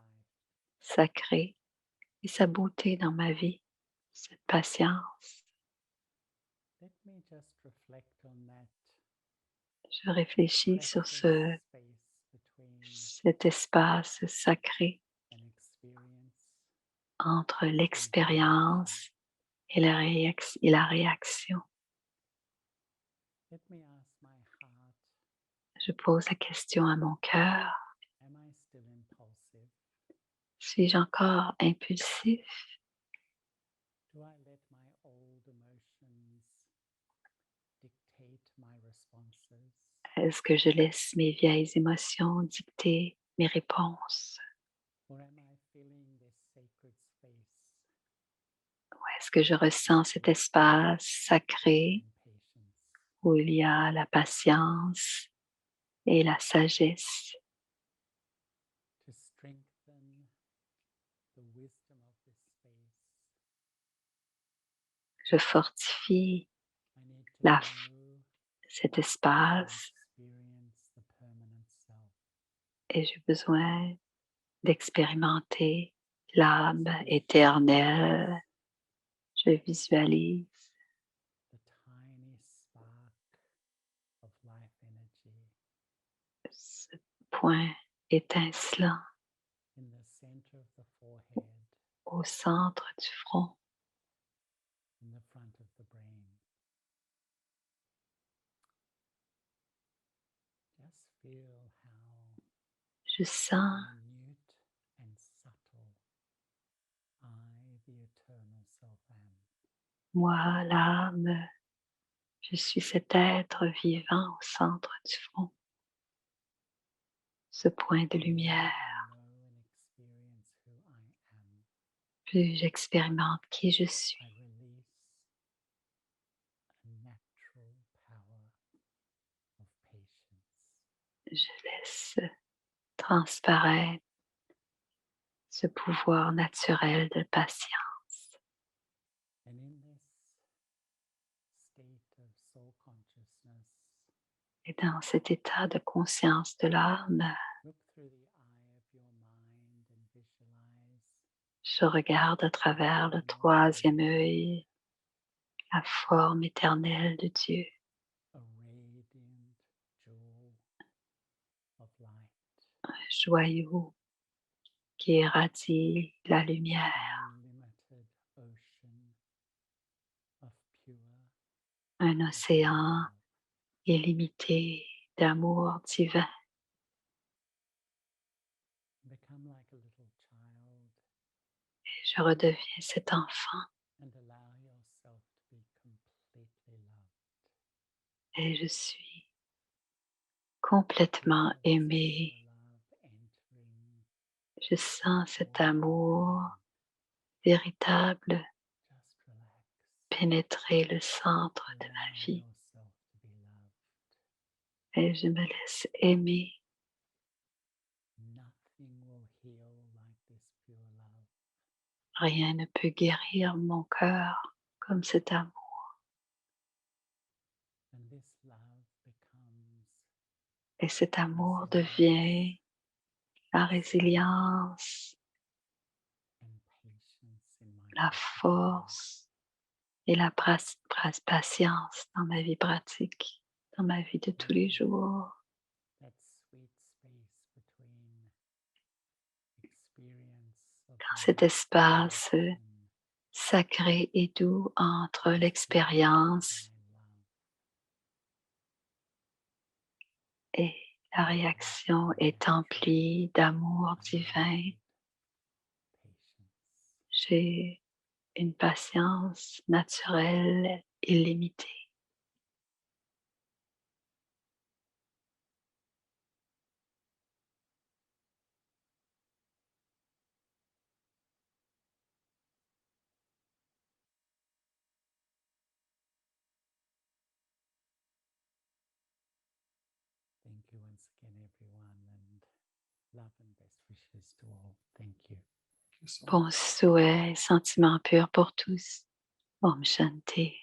[SPEAKER 2] sacré et sa beauté dans ma vie, cette patience. Je réfléchis sur cet espace sacré entre l'expérience et la réaction. Je pose la question à mon cœur. Suis-je encore impulsif? Est-ce que je laisse mes vieilles émotions dicter mes réponses? Ou est-ce que je ressens cet espace sacré où il y a la patience et la sagesse? Je fortifie cet espace et j'ai besoin d'expérimenter l'âme éternelle. Je visualise ce point étincelant au centre du front. Je sens moi, l'âme, je suis cet être vivant au centre du front, ce point de lumière. Plus j'expérimente qui je suis, je laisse transparaître ce pouvoir naturel de patience. Et dans cet état de conscience de l'âme, je regarde à travers le troisième œil la forme éternelle de Dieu. Un joyau qui irradie la lumière. Un océan illimité d'amour divin. je redeviens cet enfant
[SPEAKER 4] and allow yourself to be completely loved.
[SPEAKER 2] et je suis complètement
[SPEAKER 4] Feel this
[SPEAKER 2] aimé.
[SPEAKER 4] pure love entering
[SPEAKER 2] Je sens cet
[SPEAKER 4] all
[SPEAKER 2] amour
[SPEAKER 4] within.
[SPEAKER 2] véritable
[SPEAKER 4] Just relax.
[SPEAKER 2] pénétrer le centre de ma
[SPEAKER 4] Allow
[SPEAKER 2] vie
[SPEAKER 4] yourself to be loved.
[SPEAKER 2] et je me laisse aimer.
[SPEAKER 4] Nothing will heal like this pure love.
[SPEAKER 2] Rien ne peut guérir mon cœur comme cet amour.
[SPEAKER 4] And this love becomes
[SPEAKER 2] Et cet amour devient la résilience,
[SPEAKER 4] and patience in my
[SPEAKER 2] la
[SPEAKER 4] practice.
[SPEAKER 2] force et la patience dans ma vie pratique, dans ma vie de tous les jours.
[SPEAKER 4] That sweet space between experience of
[SPEAKER 2] Dans cet
[SPEAKER 4] love
[SPEAKER 2] espace
[SPEAKER 4] and
[SPEAKER 2] sacré et doux entre l'expérience
[SPEAKER 4] divine love.
[SPEAKER 2] et la réaction est emplie d'amour divin.
[SPEAKER 4] Patience.
[SPEAKER 2] J'ai une patience naturelle illimitée.
[SPEAKER 4] Thank you once again, everyone, and love and best wishes to all. Thank you.
[SPEAKER 1] Thank you so much.
[SPEAKER 2] Bons souhaits et sentiments purs pour tous. Om Shanti.